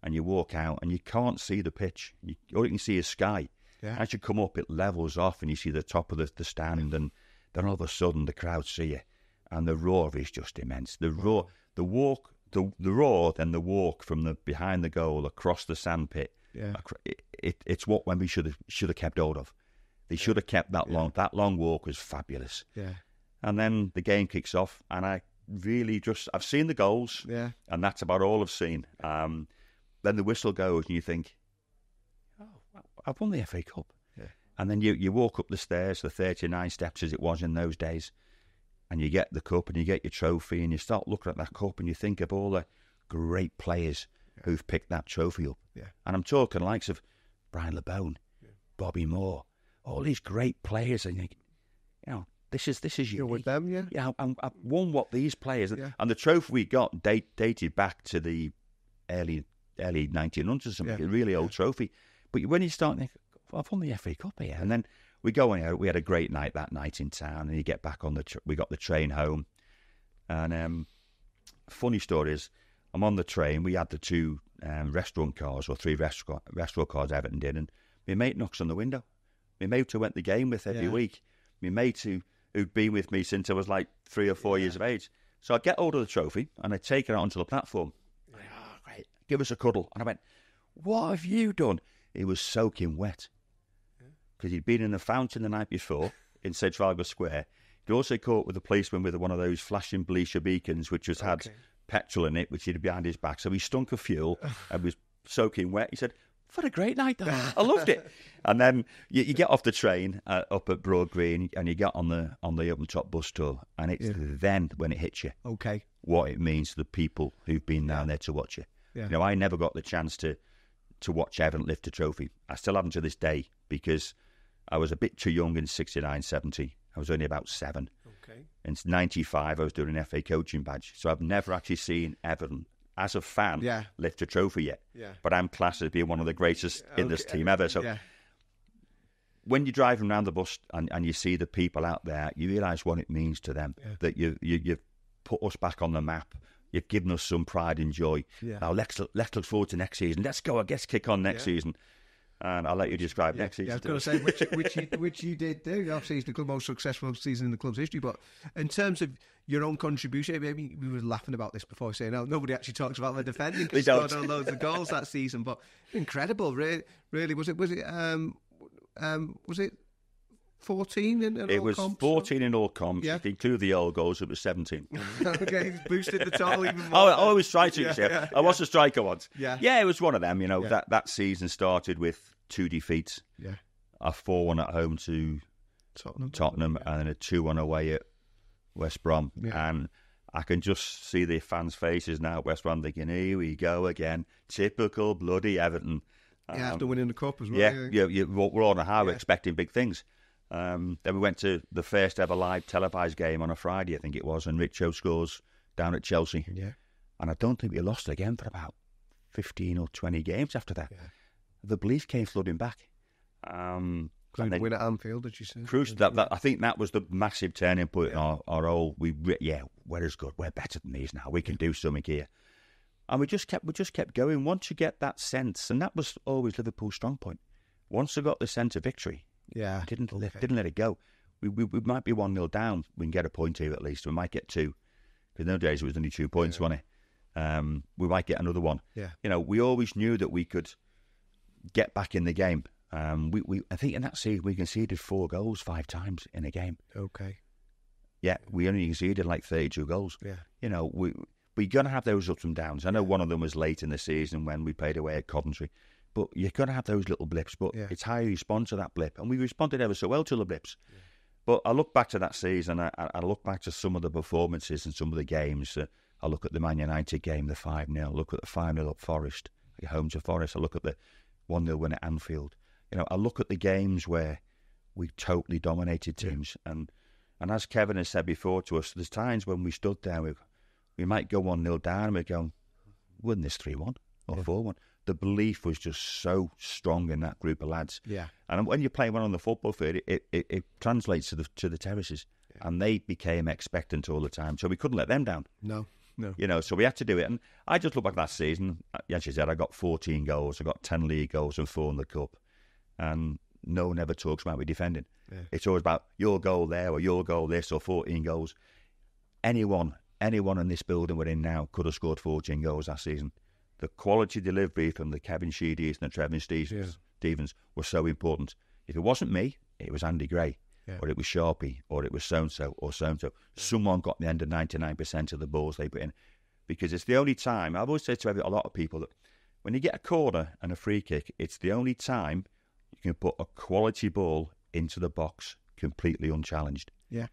and you walk out, and you can't see the pitch. All you can see is sky. Yeah. As you come up, it levels off, and you see the top of the stand, and then all of a sudden the crowd see you, and the roar is just immense. The roar, the walk, the roar, then the walk from the behind the goal across the sandpit. Yeah. It's what Wembley should have kept hold of. They should have kept that long. That long walk was fabulous. Yeah. And then the game kicks off, and I really I've seen the goals, and that's about all I've seen. Then the whistle goes, and you think, oh, I've won the FA Cup. Yeah. And then you walk up the stairs, the 39 steps as it was in those days, and you get the cup, and you get your trophy, and you start looking at that cup, and you think of all the great players who've picked that trophy up. Yeah. And I'm talking likes of Brian LeBone, Bobby Moore, all these great players, and you think, this is you're with them, yeah. Yeah, I've won what these players, and the trophy we got dated back to the early 1900s or something. A really old trophy. But when you start thinking, I've won the FA Cup here, and then we go on. We had a great night that night in town, and you get back on we got the train home, and funny story is, I'm on the train. We had the 2 restaurant cars, or 3 restaurant cars Everton did, and my mate knocks on the window. My mate who went the game with every week. My mate who'd been with me since I was like 3 or 4 years of age. So I get hold of the trophy, and I take it out onto the platform. Oh, great. Give us a cuddle. And I went, what have you done? He was soaking wet. Because he'd been in a fountain the night before in St. Trafalgar Square. He'd also caught with a policeman with one of those flashing bleacher beacons, which had petrol in it, which he'd behind his back. So he stunk of fuel and was soaking wet. He said, I've had a great night, though. I loved it. And then you get off the train up at Broad Green, and you get on the open top bus tour, and it's then when it hits you. Okay. What it means to the people who've been down there to watch you. Yeah. I never got the chance to watch Everton lift a trophy. I still haven't to this day, because I was a bit too young in 69, 70. I was only about 7. Okay. In 95, I was doing an FA coaching badge. So I've never actually seen Everton, as a fan, lift a trophy yet. Yeah. But I'm classed as being one of the greatest in this team ever. So when you're driving around the bus and you see the people out there, you realise what it means to them, that you've put us back on the map. You've given us some pride and joy. Yeah. Now let's look forward to next season. Let's kick on next season. And I'll let you describe next season. Yeah, I was going to say, which you did do. Obviously, it's the most successful season in the club's history. But in terms of your own contribution, maybe we were laughing about this before, saying, "No, nobody actually talks about the defending because they scored loads of goals that season." But incredible, really. Was it 14 in all comps? It was 14 in all comps. Yeah. If you include the old goals, it was 17. Okay, boosted the total even more. I always try to. I was a striker once. Yeah. It was one of them. That season started with 2 defeats. Yeah. A 4-1 at home to Tottenham and then a 2-1 away at West Brom. Yeah. And I can just see the fans' faces now at West Brom thinking, here we go again. Typical bloody Everton. After winning the cup as well. We're on a high. We're expecting big things. Then we went to the first ever live televised game on a Friday, I think it was, and Richo scores down at Chelsea. Yeah. And I don't think we lost again for about 15 or 20 games after that. Yeah. The belief came flooding back. Including the win at Anfield, did you say? Crucial. I think that was the massive turning point in our whole. We're as good. We're better than these now. We can do something here. And we just kept going. Once you get that sense, and that was always Liverpool's strong point. Once I got the sense of victory, didn't let it go. We might be 1-0 down. We can get a point here at least. We might get 2. Because in those days it was only 2 points, wasn't it? We might get another one. Yeah. We always knew that we could get back in the game. I think in that season we conceded 4 goals 5 times in a game. Okay. Yeah, we only conceded like 32 goals. Yeah. We're going to have those ups and downs. I know one of them was late in the season when we played away at Coventry. But you're going to have those little blips. But it's how you respond to that blip. And we responded ever so well to the blips. Yeah. But I look back to that season. I look back to some of the performances and some of the games. I look at the Man United game, the 5-0. I look at the 5-0 at Forest, home to Forest. I look at the 1-0 win at Anfield. I look at the games where we totally dominated teams. Yeah. And as Kevin has said before to us, there's times when we stood there, we might go 1-0 down and we're going, win this 3-1 or 4-1. The belief was just so strong in that group of lads. Yeah. And when you're playing well on the football field, it translates to the terraces. Yeah. And they became expectant all the time. So we couldn't let them down. No. So we had to do it. And I just look back at that season. As you said, I got 14 goals. I got 10 league goals and 4 in the cup. And no one ever talks about me defending. Yeah. It's always about your goal there or your goal this or 14 goals. Anyone in this building we're in now could have scored 14 goals that season. The quality delivery from the Kevin Sheedys and the Trevin Stevens was so important. If it wasn't me, it was Andy Gray, or it was Sharpie, or it was so-and-so, or so-and-so. Yeah. Someone got the end of 99% of the balls they put in. Because it's the only time, I've always said to a lot of people that when you get a corner and a free kick, it's the only time you can put a quality ball into the box completely unchallenged. Yeah.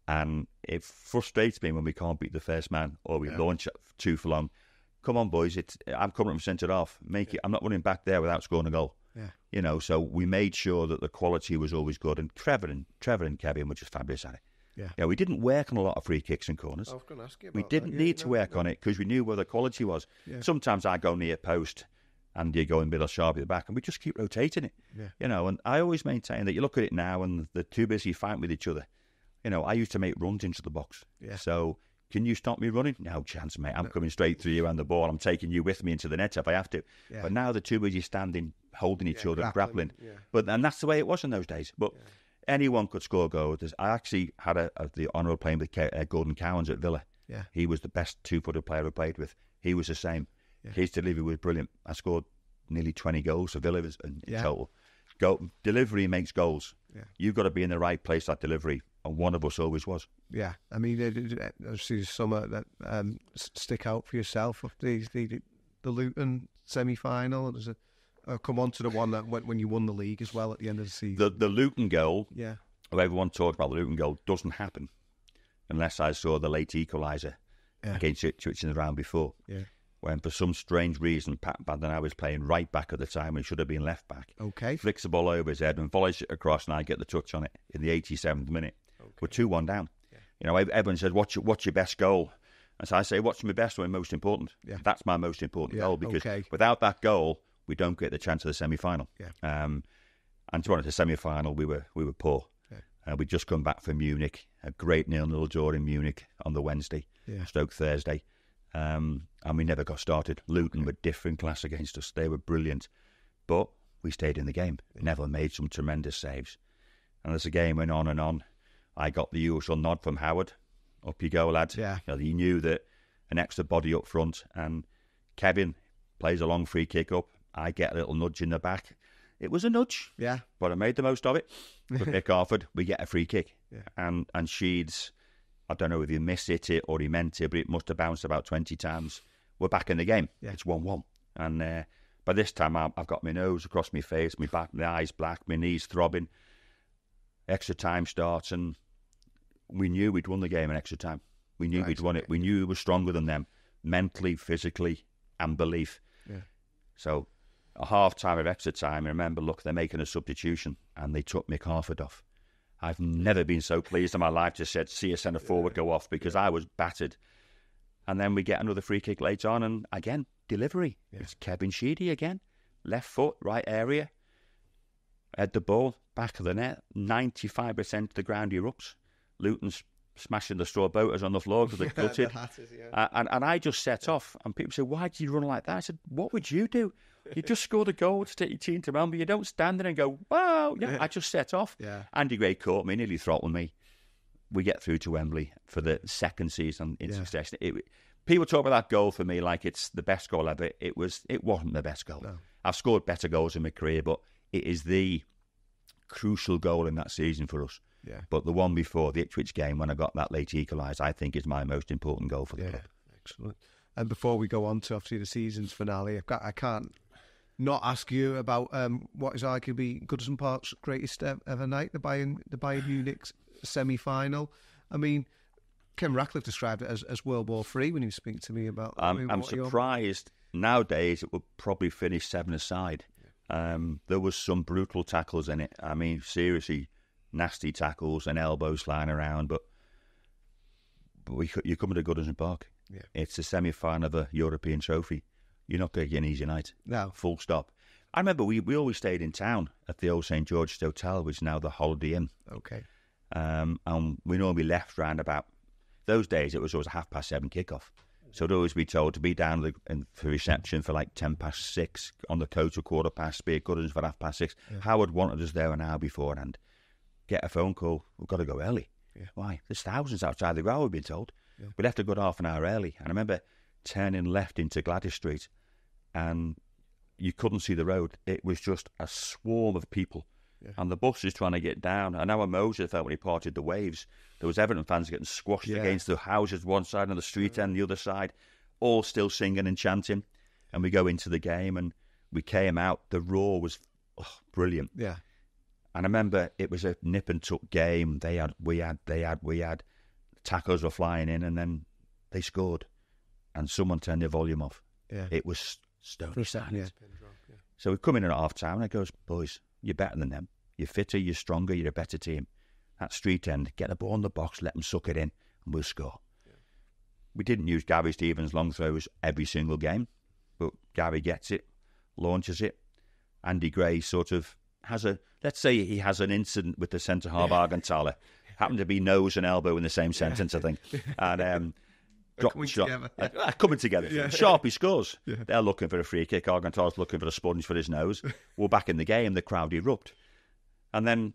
And it frustrates me when we can't beat the first man, or we launch too for long. Come on, boys! I'm coming from centre half. Make it. I'm not running back there without scoring a goal. Yeah. So we made sure that the quality was always good. And Trevor and Kevin were just fabulous at it. Yeah. We didn't work on a lot of free kicks and corners. I was going to ask you about we didn't need to work on it because we knew where the quality was. Yeah. Sometimes I go near post, and you go in middle sharp at the back, and we just keep rotating it. Yeah. And I always maintain that you look at it now, and they're too busy fighting with each other. I used to make runs into the box. Yeah. So. Can you stop me running? No chance, mate. I'm coming straight through you and the ball. I'm taking you with me into the net if I have to. Yeah. But now the two of you standing, holding each other, grappling. Yeah. And that's the way it was in those days. But anyone could score goals. I actually had the honour of playing with Gordon Cowans at Villa. Yeah. He was the best 2-footed player I played with. He was the same. Yeah. His delivery was brilliant. I scored nearly 20 goals for Villa in total. Delivery makes goals. Yeah. You've got to be in the right place at delivery. And one of us always was. Yeah, I mean, obviously some that stick out for yourself. The Luton semi-final. I'll come on to the one that went when you won the league as well at the end of the season. The Luton goal. Yeah. Everyone talks about the Luton goal. Doesn't happen unless I saw the late equaliser against Ipswich in the round before. Yeah. When for some strange reason Pat Bandana was playing right back at the time when he should have been left back. Okay. Flicks the ball over his head and volleys it across, and I get the touch on it in the 87th minute. Okay. We're 2-1 down. Yeah. Everyone says, what's your best goal? And so I say, what's my best or most important? Yeah. That's my most important goal, because without that goal, we don't get the chance of the semi-final. Yeah. And to be honest, the semi-final, we were poor. Yeah. We'd just come back from Munich, a great 0-0 draw in Munich on the Wednesday, Stoke Thursday. And we never got started. Luton were different class against us. They were brilliant. But we stayed in the game. Neville made some tremendous saves. And as the game went on and on, I got the usual nod from Howard. Up you go, lad. Yeah. He knew that an extra body up front, and Kevin plays a long free kick up. I get a little nudge in the back. It was a nudge, yeah, but I made the most of it. With Mick Harford, we get a free kick. Yeah. And Sheeds, I don't know if he missed it or he meant it, but it must have bounced about 20 times. We're back in the game. Yeah. It's 1-1. And by this time, I've got my nose across my face, my back, my eyes black, my knees throbbing. Extra time starts, and we knew we'd won the game in extra time. We knew we'd won it. We knew we were stronger than them, mentally, physically, and belief. Yeah. So, at half-time of extra time, I remember, look, they're making a substitution, and they took Mick Harford off. I've never been so pleased in my life to see a centre-forward go off, because I was battered. And then we get another free kick later on, and again, delivery. Yeah. It's Kevin Sheedy again. Left foot, right area. Head the ball, back of the net. 95% of the ground erupts. Luton's smashing the straw boaters on the floor because they're gutted. And I just set off, and people say, why did you run like that? I said, what would you do? You just scored a goal to take your team to Bramley. You don't stand there and go, wow. Yeah, I just set off. Yeah. Andy Gray caught me, nearly throttled me. We get through to Wembley for the second season in succession. People talk about that goal for me like it's the best goal ever. It wasn't the best goal. No. I've scored better goals in my career, but it is the crucial goal in that season for us. Yeah. But the one before, the Ipswich game, when I got that late equaliser, I think is my most important goal for the club. Excellent. And before we go on to obviously the season's finale, I can't not ask you about what is arguably Goodison Park's greatest ever night, the Bayern Munich semi-final. I mean, Kevin Ratcliffe described it as World War III when he was speaking to me about. I'm surprised nowadays it would probably finish 7-aside. There was some brutal tackles in it. I mean, seriously, nasty tackles and elbows flying around. But you come to Goodison Park. Yeah. It's a semi-final of a European trophy. You're not going to get an easy night. No. Full stop. I remember we always stayed in town at the old St George's Hotel, which is now the Holiday Inn. Okay. And we normally left round about, those days it was always a 7:30 kickoff. So I'd always be told to be down for reception for like 6:10 on the coach, 6:15, be at Goodison for 6:30. Yeah. Howard wanted us there an hour beforehand. Get a phone call, we've got to go early. Yeah. Why? There's thousands outside the ground, we've been told. Yeah. We left a good half an hour early. And I remember turning left into Gwladys Street, and you couldn't see the road. It was just a swarm of people. Yeah. And the bus is trying to get down. And how Moses felt when he parted the waves. There was Everton fans getting squashed against the houses one side and the street end the other side, all still singing and chanting. And we go into the game, and we came out. The roar was brilliant. Yeah. And I remember it was a nip and tuck game. We had. Tackles were flying in, and then they scored. And someone turned their volume off. Yeah. It was stony silent. Yeah. So we come in at half-time, and I goes, boys, you're better than them. You're fitter, you're stronger, you're a better team. That street end, get the ball in the box, let them suck it in, and we'll score. Yeah. We didn't use Gary Stevens' long throws every single game, but Gary gets it, launches it. Andy Gray sort of let's say he has an incident with the centre-half Argentala. Happened to be nose and elbow in the same sentence, I think. And coming together. Yeah. Sharpie scores. Yeah. They're looking for a free kick. Argentala's looking for a sponge for his nose. We're back in the game. The crowd erupt. And then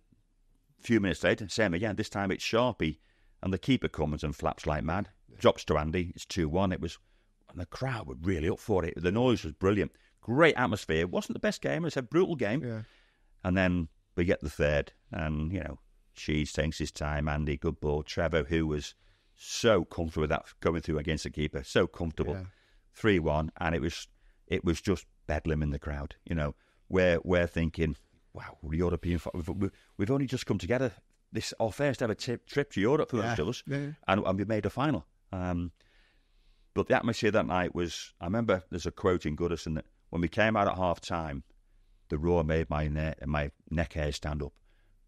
a few minutes later, same again. This time it's Sharpie, and the keeper comes and flaps like mad. Yeah. Drops to Andy. It's 2-1. And the crowd were really up for it. The noise was brilliant. Great atmosphere. It wasn't the best game. It was a brutal game. Yeah. And then we get the third, and Sheeds takes his time. Andy, good ball. Trevor, who was so comfortable with that going through against the keeper, so comfortable. 3-1, and it was just bedlam in the crowd. We're thinking, wow, we're European. We've only just come together. This our first ever trip to Europe for most of us, and we made a final. But the atmosphere that night was. I remember there's a quote in Goodison that when we came out at half time, the roar made my neck hair stand up.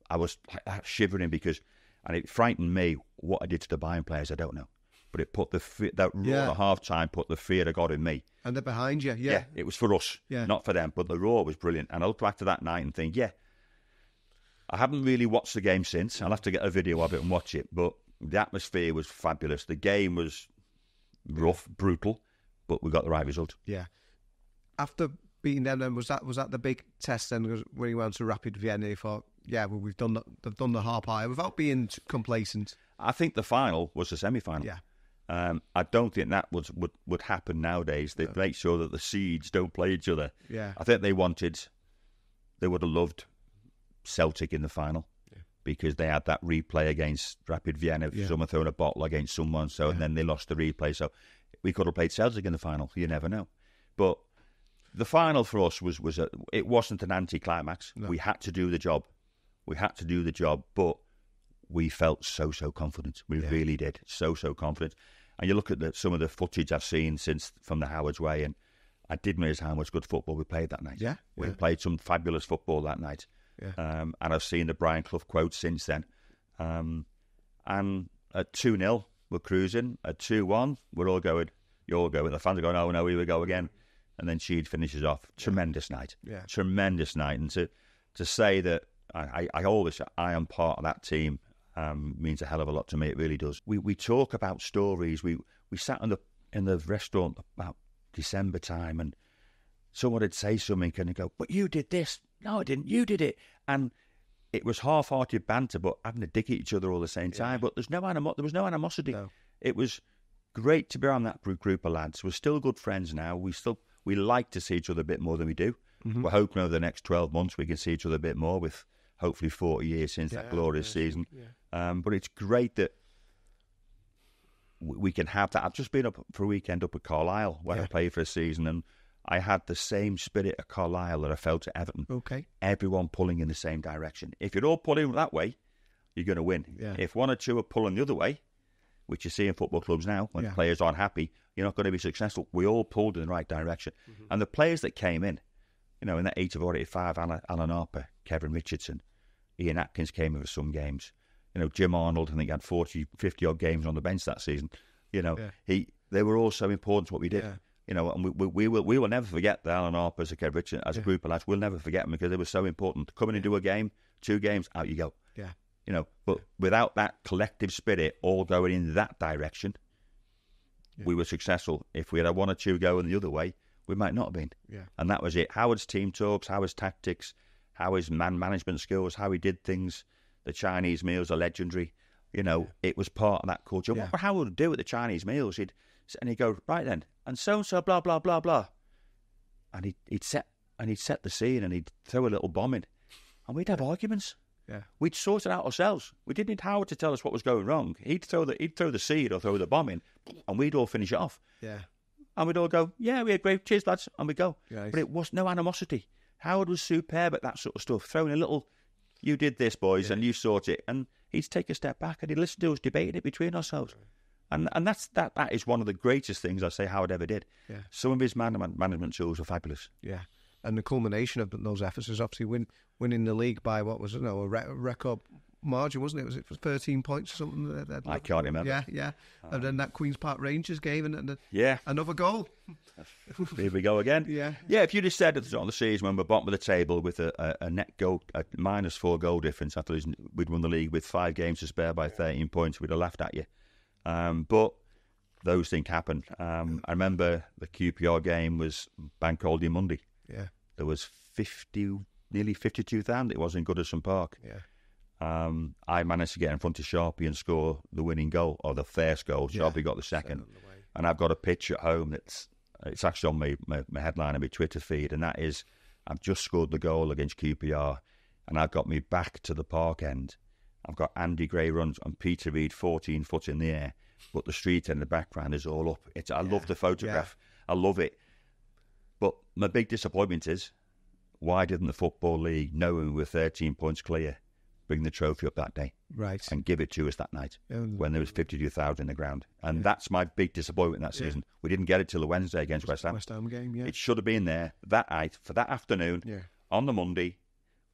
I was shivering and it frightened me. What I did to the Bayern players, I don't know. But it put that roar at half-time put the fear of God in me. And they're behind you, Yeah, it was for us, not for them. But the roar was brilliant. And I look back to that night and think, I haven't really watched the game since. I'll have to get a video of it and watch it. But the atmosphere was fabulous. The game was rough, brutal, but we got the right result. Yeah. After beating them, then was that the big test then when you went to Rapid Vienna? You thought, yeah, well, they've done the harp higher without being complacent. I think the final was the semi-final. Yeah. I don't think that would happen nowadays. They make sure that the seeds don't play each other. Yeah. I think they would have loved Celtic in the final because they had that replay against Rapid Vienna. Someone throwing a bottle against someone, and then they lost the replay. So we could have played Celtic in the final. You never know. But the final for us it wasn't an anti-climax. No. We had to do the job. But we felt so confident. We really did. So confident. And you look at some of the footage I've seen from the Howard's Way, and I didn't realise how much good football we played that night. Yeah. We played some fabulous football that night. Yeah. And I've seen the Brian Clough quotes since then. And at 2-0, we're cruising. At 2-1, we're all going, you're going. The fans are going, oh no, here we go again. And then Sheed finishes off. Tremendous night. Yeah. Tremendous night. And to say that I am part of that team means a hell of a lot to me. It really does. We talk about stories. We sat in the restaurant about December time, and someone would say something and they'd go, but you did this. No, I didn't. You did it. And it was half-hearted banter, but having to dig at each other all the same time. But there was no animosity. No. It was great to be around that group of lads. We're still good friends now. We like to see each other a bit more than we do. Mm-hmm. We're hoping over the next 12 months we can see each other a bit more, with hopefully 40 years since that glorious season. Yeah. But it's great that we can have that. I've just been up for a weekend up at Carlisle where I played for a season, and I had the same spirit at Carlisle that I felt at Everton. Okay. Everyone pulling in the same direction. If you're all pulling that way, you're going to win. Yeah. If one or two are pulling the other way, which you see in football clubs now, when players aren't happy, you're not going to be successful. We all pulled in the right direction. Mm-hmm. And the players that came in, in that 8 of 85, Alan Harper, Kevin Richardson, Ian Atkins came in for some games. Jim Arnold, I think, had 40, 50-odd games on the bench that season. They were all so important to what we did. Yeah. And we will never forget the Alan Harpers and Kevin Richardson as a group of lads. We'll never forget them because they were so important. Come in and do a game, 2 games, out you go. Yeah. But without that collective spirit all going in that direction, we were successful. If we had 1 or 2 going the other way, we might not have been. Yeah. And that was it. Howard's team talks, Howard's tactics, Howard's man management skills, how he did things. The Chinese meals are legendary. It was part of that culture. Yeah. What Howard would do at the Chinese meals, he'd go, right then, and so blah blah blah blah, and he'd set the scene, and he'd throw a little bomb in, and we'd have arguments. Yeah, we'd sort it out ourselves. We didn't need Howard to tell us what was going wrong. He'd throw the seed or throw the bomb in, and we'd all finish it off. Yeah, and we'd all go, yeah, we had great, cheers lads, and we'd go. Yeah, but it was no animosity. Howard was superb at that sort of stuff, throwing a little, you did this, boys, and you sort it, and he'd take a step back and he'd listen to us debating it between ourselves. And that is one of the greatest things I say Howard ever did. Yeah. Some of his management tools are fabulous. Yeah. And the culmination of those efforts is obviously winning the league by, what was it, a record margin, wasn't it? Was it for 13 points or something? I can't remember. Yeah. And then that Queen's Park Rangers game and another goal. Here we go again. Yeah. If you'd have said at the start of the season when we're bottom of the table with a net goal, a -4 goal difference after we'd won the league with 5 games to spare by 13 points, we'd have laughed at you. But those things happen. I remember the QPR game was Bank Holiday Monday. Yeah. There was nearly 52,000 it was in Goodison Park. Yeah. I managed to get in front of Sharpie and score the winning goal, or the first goal. Sharpie got the second. And I've got a picture at home it's actually on my headline and my Twitter feed, and that is, I've just scored the goal against QPR, and I've got me back to the park end. I've got Andy Gray runs and Peter Reid 14 foot in the air, but the street in the background is all up. I love the photograph. Yeah. I love it. But my big disappointment is, why didn't the Football League, knowing we were 13 points clear, bring the trophy up that day, right, and give it to us that night when there was 52,000 in the ground? And that's my big disappointment that season. We didn't get it till the Wednesday against West Ham. West Ham game, yeah. It should have been there that night for that afternoon. Yeah. On the Monday,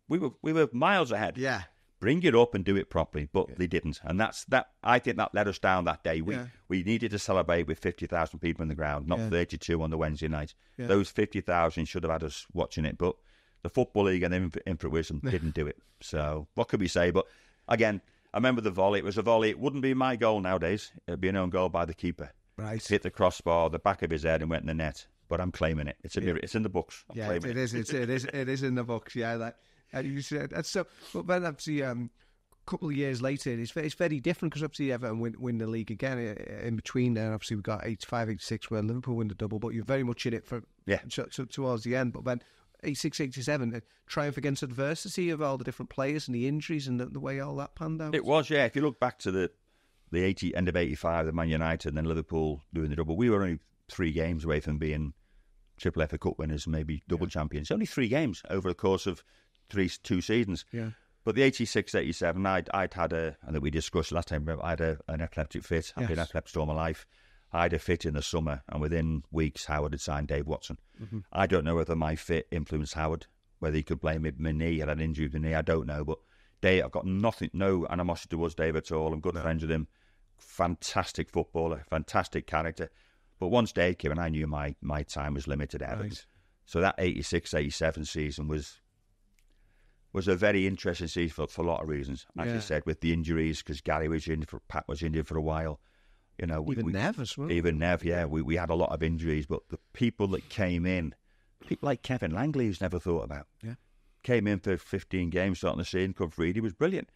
we were miles ahead. Yeah, bring it up and do it properly, but they didn't, and that. I think that let us down that day. We needed to celebrate with 50,000 people in the ground, not 32 on the Wednesday night. Yeah. Those 50,000 should have had us watching it, but the Football League and the influence didn't do it. So what could we say? But again, I remember the volley. It was a volley. It wouldn't be my goal nowadays. It'd be an own goal by the keeper. Right. Hit the crossbar, the back of his head, and went in the net. but I'm claiming it. It's in the books. Yeah, it is. It is in the books. Yeah, and you said that's so. But then obviously, a couple of years later, it's very different because obviously Everton win the league again. In between there, obviously we got 85, 86 where Liverpool win the double. But you're very much in it for towards the end. But then 86, 87, triumph against adversity of all the different players and the injuries and the way all that panned out. It was, yeah. If you look back to the end of 85, the Man United and then Liverpool doing the double, we were only 3 games away from being Triple FA Cup winners, maybe double champions. Only 3 games over the course of 2 seasons. Yeah. But the 86, 87, I'd had and that we discussed last time, I had an epileptic fit. I've been epileptic all my life. I had a fit in the summer, and within weeks, Howard had signed Dave Watson. Mm-hmm. I don't know whether my fit influenced Howard, whether he could blame my knee. I had an injury with the knee. I don't know. But Dave, I've got no animosity towards Dave at all. I'm good friends with him. Fantastic footballer, fantastic character. But once Dave came in, I knew my time was limited at Everton. Nice. So that 86, 87 season was a very interesting season for a lot of reasons. As you said, with the injuries, because Gary was injured, Pat was injured for a while. You know, Nev as well. Even Nev, yeah. We had a lot of injuries, but the people that came in, people like Kevin Langley, who's never thought about, came in for 15 games starting the season, come free. He was brilliant.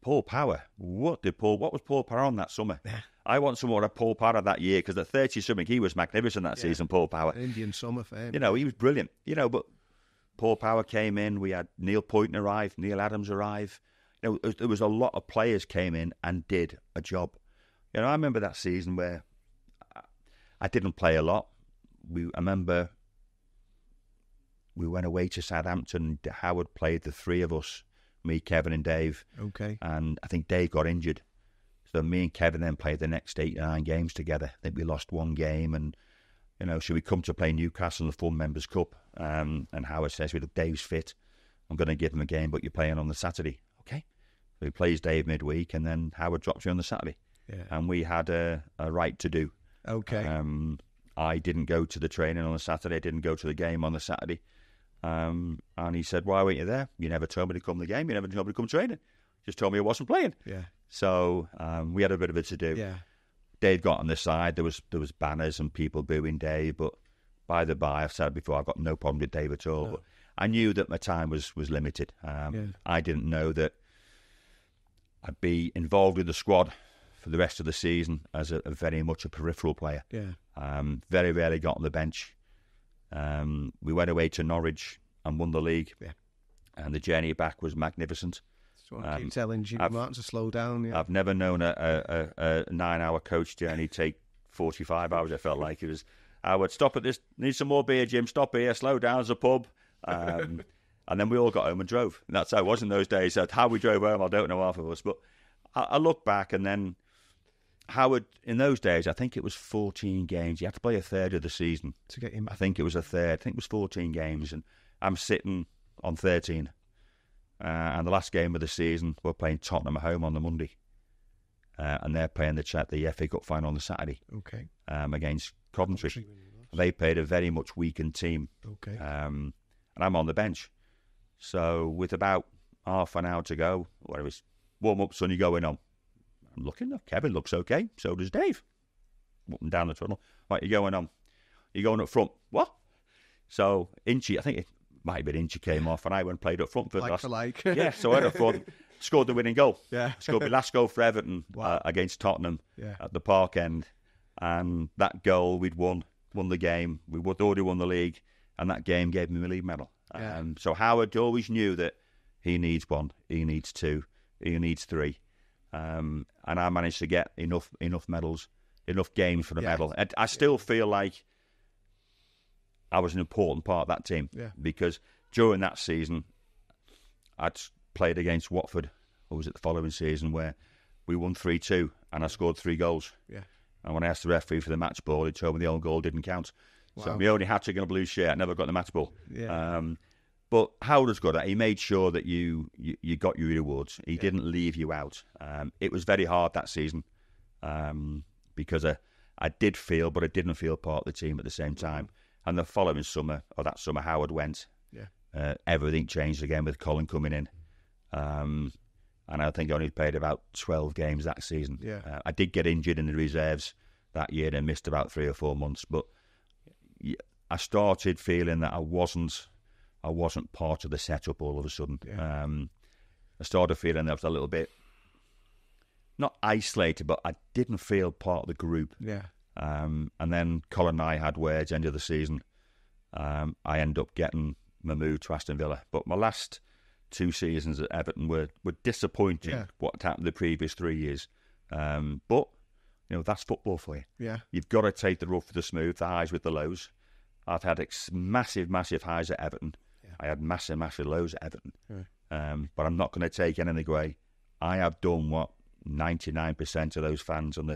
Paul Power, what was Paul Power on that summer? Yeah. I want some more of Paul Power that year, because at 30-something, he was magnificent that season, Paul Power. Indian summer fame. You know, he was brilliant. You know, but Paul Power came in, we had Neil Poynton arrive, Neil Adams arrive. You know, there was a lot of players came in and did a job. You know, I remember that season where I didn't play a lot. I remember we went away to Southampton. Howard played the 3 of us, me, Kevin and Dave. Okay. And I think Dave got injured. So me and Kevin then played the next 8 or 9 games together. I think we lost 1 game, and, you know, should we come to play Newcastle in the Full Members' Cup? And Howard says, well, Dave's fit. I'm going to give him a game, but you're playing on the Saturday. Okay. So he plays Dave midweek, and then Howard drops you on the Saturday. Yeah. And we had a right to do. Okay. I didn't go to the training on the Saturday, didn't go to the game on the Saturday. And he said, why weren't you there? You never told me to come to the game. You never told me to come training. Just told me I wasn't playing. Yeah. So we had a bit of a to-do. Yeah. Dave got on the side. There was banners and people booing Dave. But by the by, I've said before, I've got no problem with Dave at all. No. But I knew that my time was limited. I didn't know that I'd be involved with the squad for the rest of the season as a very much a peripheral player. Yeah. Very rarely got on the bench. We went away to Norwich and won the league. Yeah. And the journey back was magnificent. So I keep telling Jimmy Martin to slow down. Yeah. I've never known a 9-hour coach journey take 45 hours. It felt like it was. I would stop at this. Need some more beer, Jim. Stop here. Slow down. There's a pub. And then we all got home and drove. And that's how it was in those days. How we drove home, I don't know half of us. But I look back, and then Howard, in those days, I think it was 14 games. You had to play a third of the season to get him. I think it was a third. I think it was 14 games, and I'm sitting on 13. And the last game of the season, we're playing Tottenham at home on the Monday, and they're playing the FA Cup final on the Saturday. Okay. Against Coventry. They played a very much weakened team. Okay. And I'm on the bench. So with about half an hour to go, whatever it's warm up, Sonny going on. I'm looking, Kevin looks okay, so does Dave. Up and down the tunnel. Right, you're going on. You're going up front. What? So Inchy, I think it might have been Inchy came off, and I went and played up front for like last. For like. Yeah, so I went up front, scored the winning goal. Yeah. Scored my last goal for Everton against Tottenham at the Park End. And that goal, we'd won the game. We already won the league, and that game gave me a league medal. Yeah. So Howard always knew that he needs 1, he needs 2, he needs 3. And I managed to get enough medals, enough games for the medal. And I still feel like I was an important part of that team because during that season, I'd played against Watford, or was it the following season, where we won 3-2 and I scored 3 goals. Yeah. And when I asked the referee for the match ball, he told me the own goal didn't count. Wow. So my only hat-trick in a blue shirt, I never got the match ball. Yeah. But Howard was good at it. He made sure that you got your rewards. He didn't leave you out. It was very hard that season because I did feel, but I didn't feel part of the team at the same time. And the following summer, or that summer, Howard went. Yeah. Everything changed again with Colin coming in. And I think I only played about 12 games that season. Yeah. I did get injured in the reserves that year and missed about 3 or 4 months. But I started feeling that I wasn't part of the setup all of a sudden. Yeah. I started feeling that I was a little bit, not isolated, but I didn't feel part of the group. Yeah. And then Colin and I had words end of the season. I ended up getting my move to Aston Villa. But my last 2 seasons at Everton were disappointing, what happened the previous 3 years. But, that's football for you. Yeah. You've got to take the rough with the smooth, the highs with the lows. I've had massive, massive highs at Everton. Yeah. I had massive, massive lows at Everton. Yeah. But I'm not going to take anything away. I have done what 99% of those fans on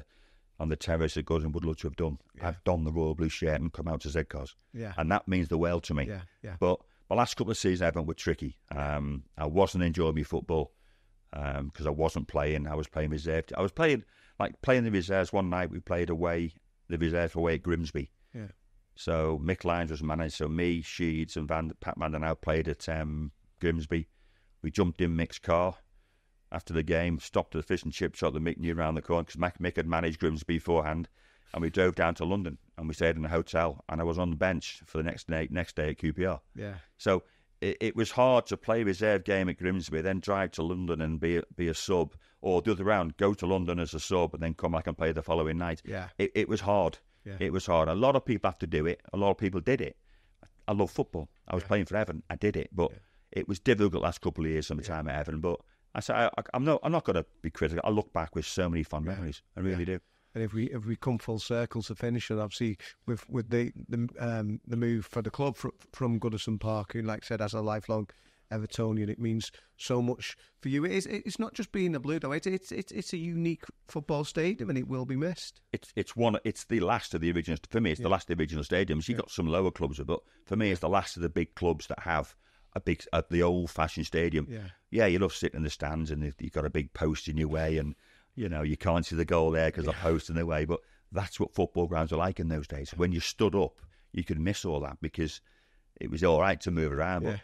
the terrace at Goodison would love to have done. Yeah. I've donned the Royal Blue shirt and come out to Zcos. Yeah. And that means the world to me. Yeah. Yeah. But my last couple of seasons at Everton were tricky. I wasn't enjoying my football because I wasn't playing. I was playing reserve. I was playing the reserves. One night we played away, the reserves away at Grimsby. Yeah. So Mick Lyons was manager. So me, Sheeds and Pat Mandanao played at Grimsby. We jumped in Mick's car after the game, stopped at the fish and chip shop that Mick knew around the corner because Mick had managed Grimsby beforehand. And we drove down to London and we stayed in a hotel. And I was on the bench for the next day at QPR. Yeah. So it was hard to play a reserve game at Grimsby, then drive to London and be a sub, or the other round, go to London as a sub and then come back and play the following night. Yeah. It was hard. Yeah. It was hard. A lot of people have to do it. A lot of people did it. I love football. I was playing for Everton. I did it, but it was difficult the last couple of years from the time at Everton. But I say I'm not going to be critical. I look back with so many fond memories. I really do. And if we come full circle to finish, and obviously with the move for the club from Goodison Park, who, like I said, as a lifelong Evertonian, it means so much for you. It's not just being a Blue, though. It's a unique football stadium, and it will be missed. It's the last of the original. For me, it's the last of the original stadiums. You've got some lower clubs, but for me, it's the last of the big clubs that have the old-fashioned stadium. Yeah, you love sitting in the stands, and you've got a big post in your way, and you can't see the goal there because the post in the way. But that's what football grounds were like in those days. When you stood up, you could miss all that because it was all right to move around. But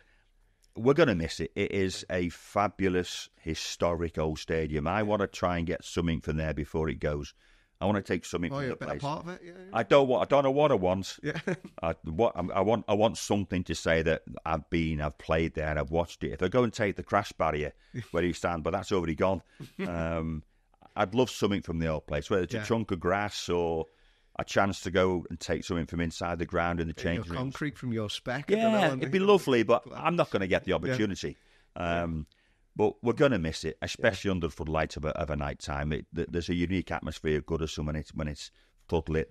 we're going to miss it. It is a fabulous, historic old stadium. I want to try and get something from there before it goes. I want to take something from the place. Part of it? Yeah. I don't know what I want. Yeah. I want something to say that I've played there and I've watched it. If I go and take the crash barrier where you stand, but that's already gone. I'd love something from the old place, whether it's a chunk of grass or a chance to go and take something from inside the ground in the changing rooms. Concrete from your spec. Yeah, it'd be lovely, but I'm not going to get the opportunity. But we're going to miss it, especially under the floodlights of a night time. There's a unique atmosphere at Goodison when it's floodlit.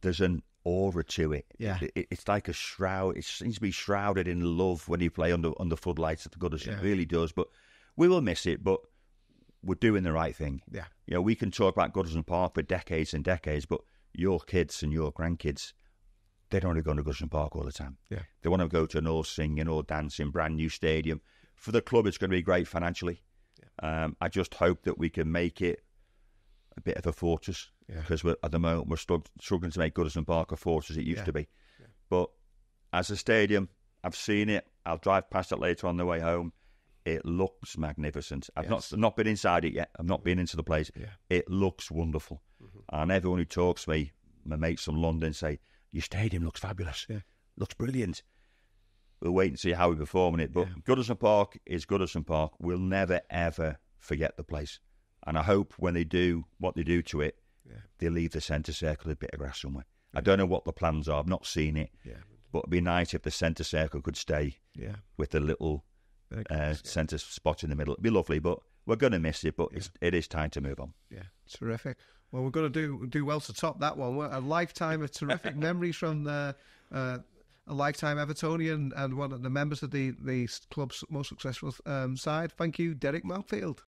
There's an aura to it. Yeah. It's like a shroud. It seems to be shrouded in love when you play under floodlights at the Goodison. Yeah. It really does. But we will miss it, but we're doing the right thing. Yeah. We can talk about Goodison Park for decades and decades, but your kids and your grandkids, they don't want to go to Goodison Park all the time. Yeah. They want to go to an all singing, all dancing, brand new stadium. For the club, it's going to be great financially. Yeah. I just hope that we can make it a bit of a fortress because at the moment we're struggling to make Goodison Park a fortress it used to be. Yeah. But as a stadium, I've seen it. I'll drive past it later on the way home. It looks magnificent. I've not been inside it yet. I've not been into the place. Yeah. It looks wonderful. Mm-hmm. And everyone who talks to me, my mates from London, say, your stadium looks fabulous. Yeah. Looks brilliant. We'll wait and see how we perform in it. But Goodison Park is Goodison Park. We'll never, ever forget the place. And I hope when they do what they do to it, they leave the centre circle a bit of grass somewhere. Yeah. I don't know what the plans are. I've not seen it. Yeah. But it'd be nice if the centre circle could stay with the little centre spot in the middle. It'd be lovely, but we're going to miss it. But it is time to move on. Yeah, terrific. Well, we're going to do well to top that one. A lifetime of terrific memories from a lifetime Evertonian and one of the members of the club's most successful side. Thank you, Derek Mountfield.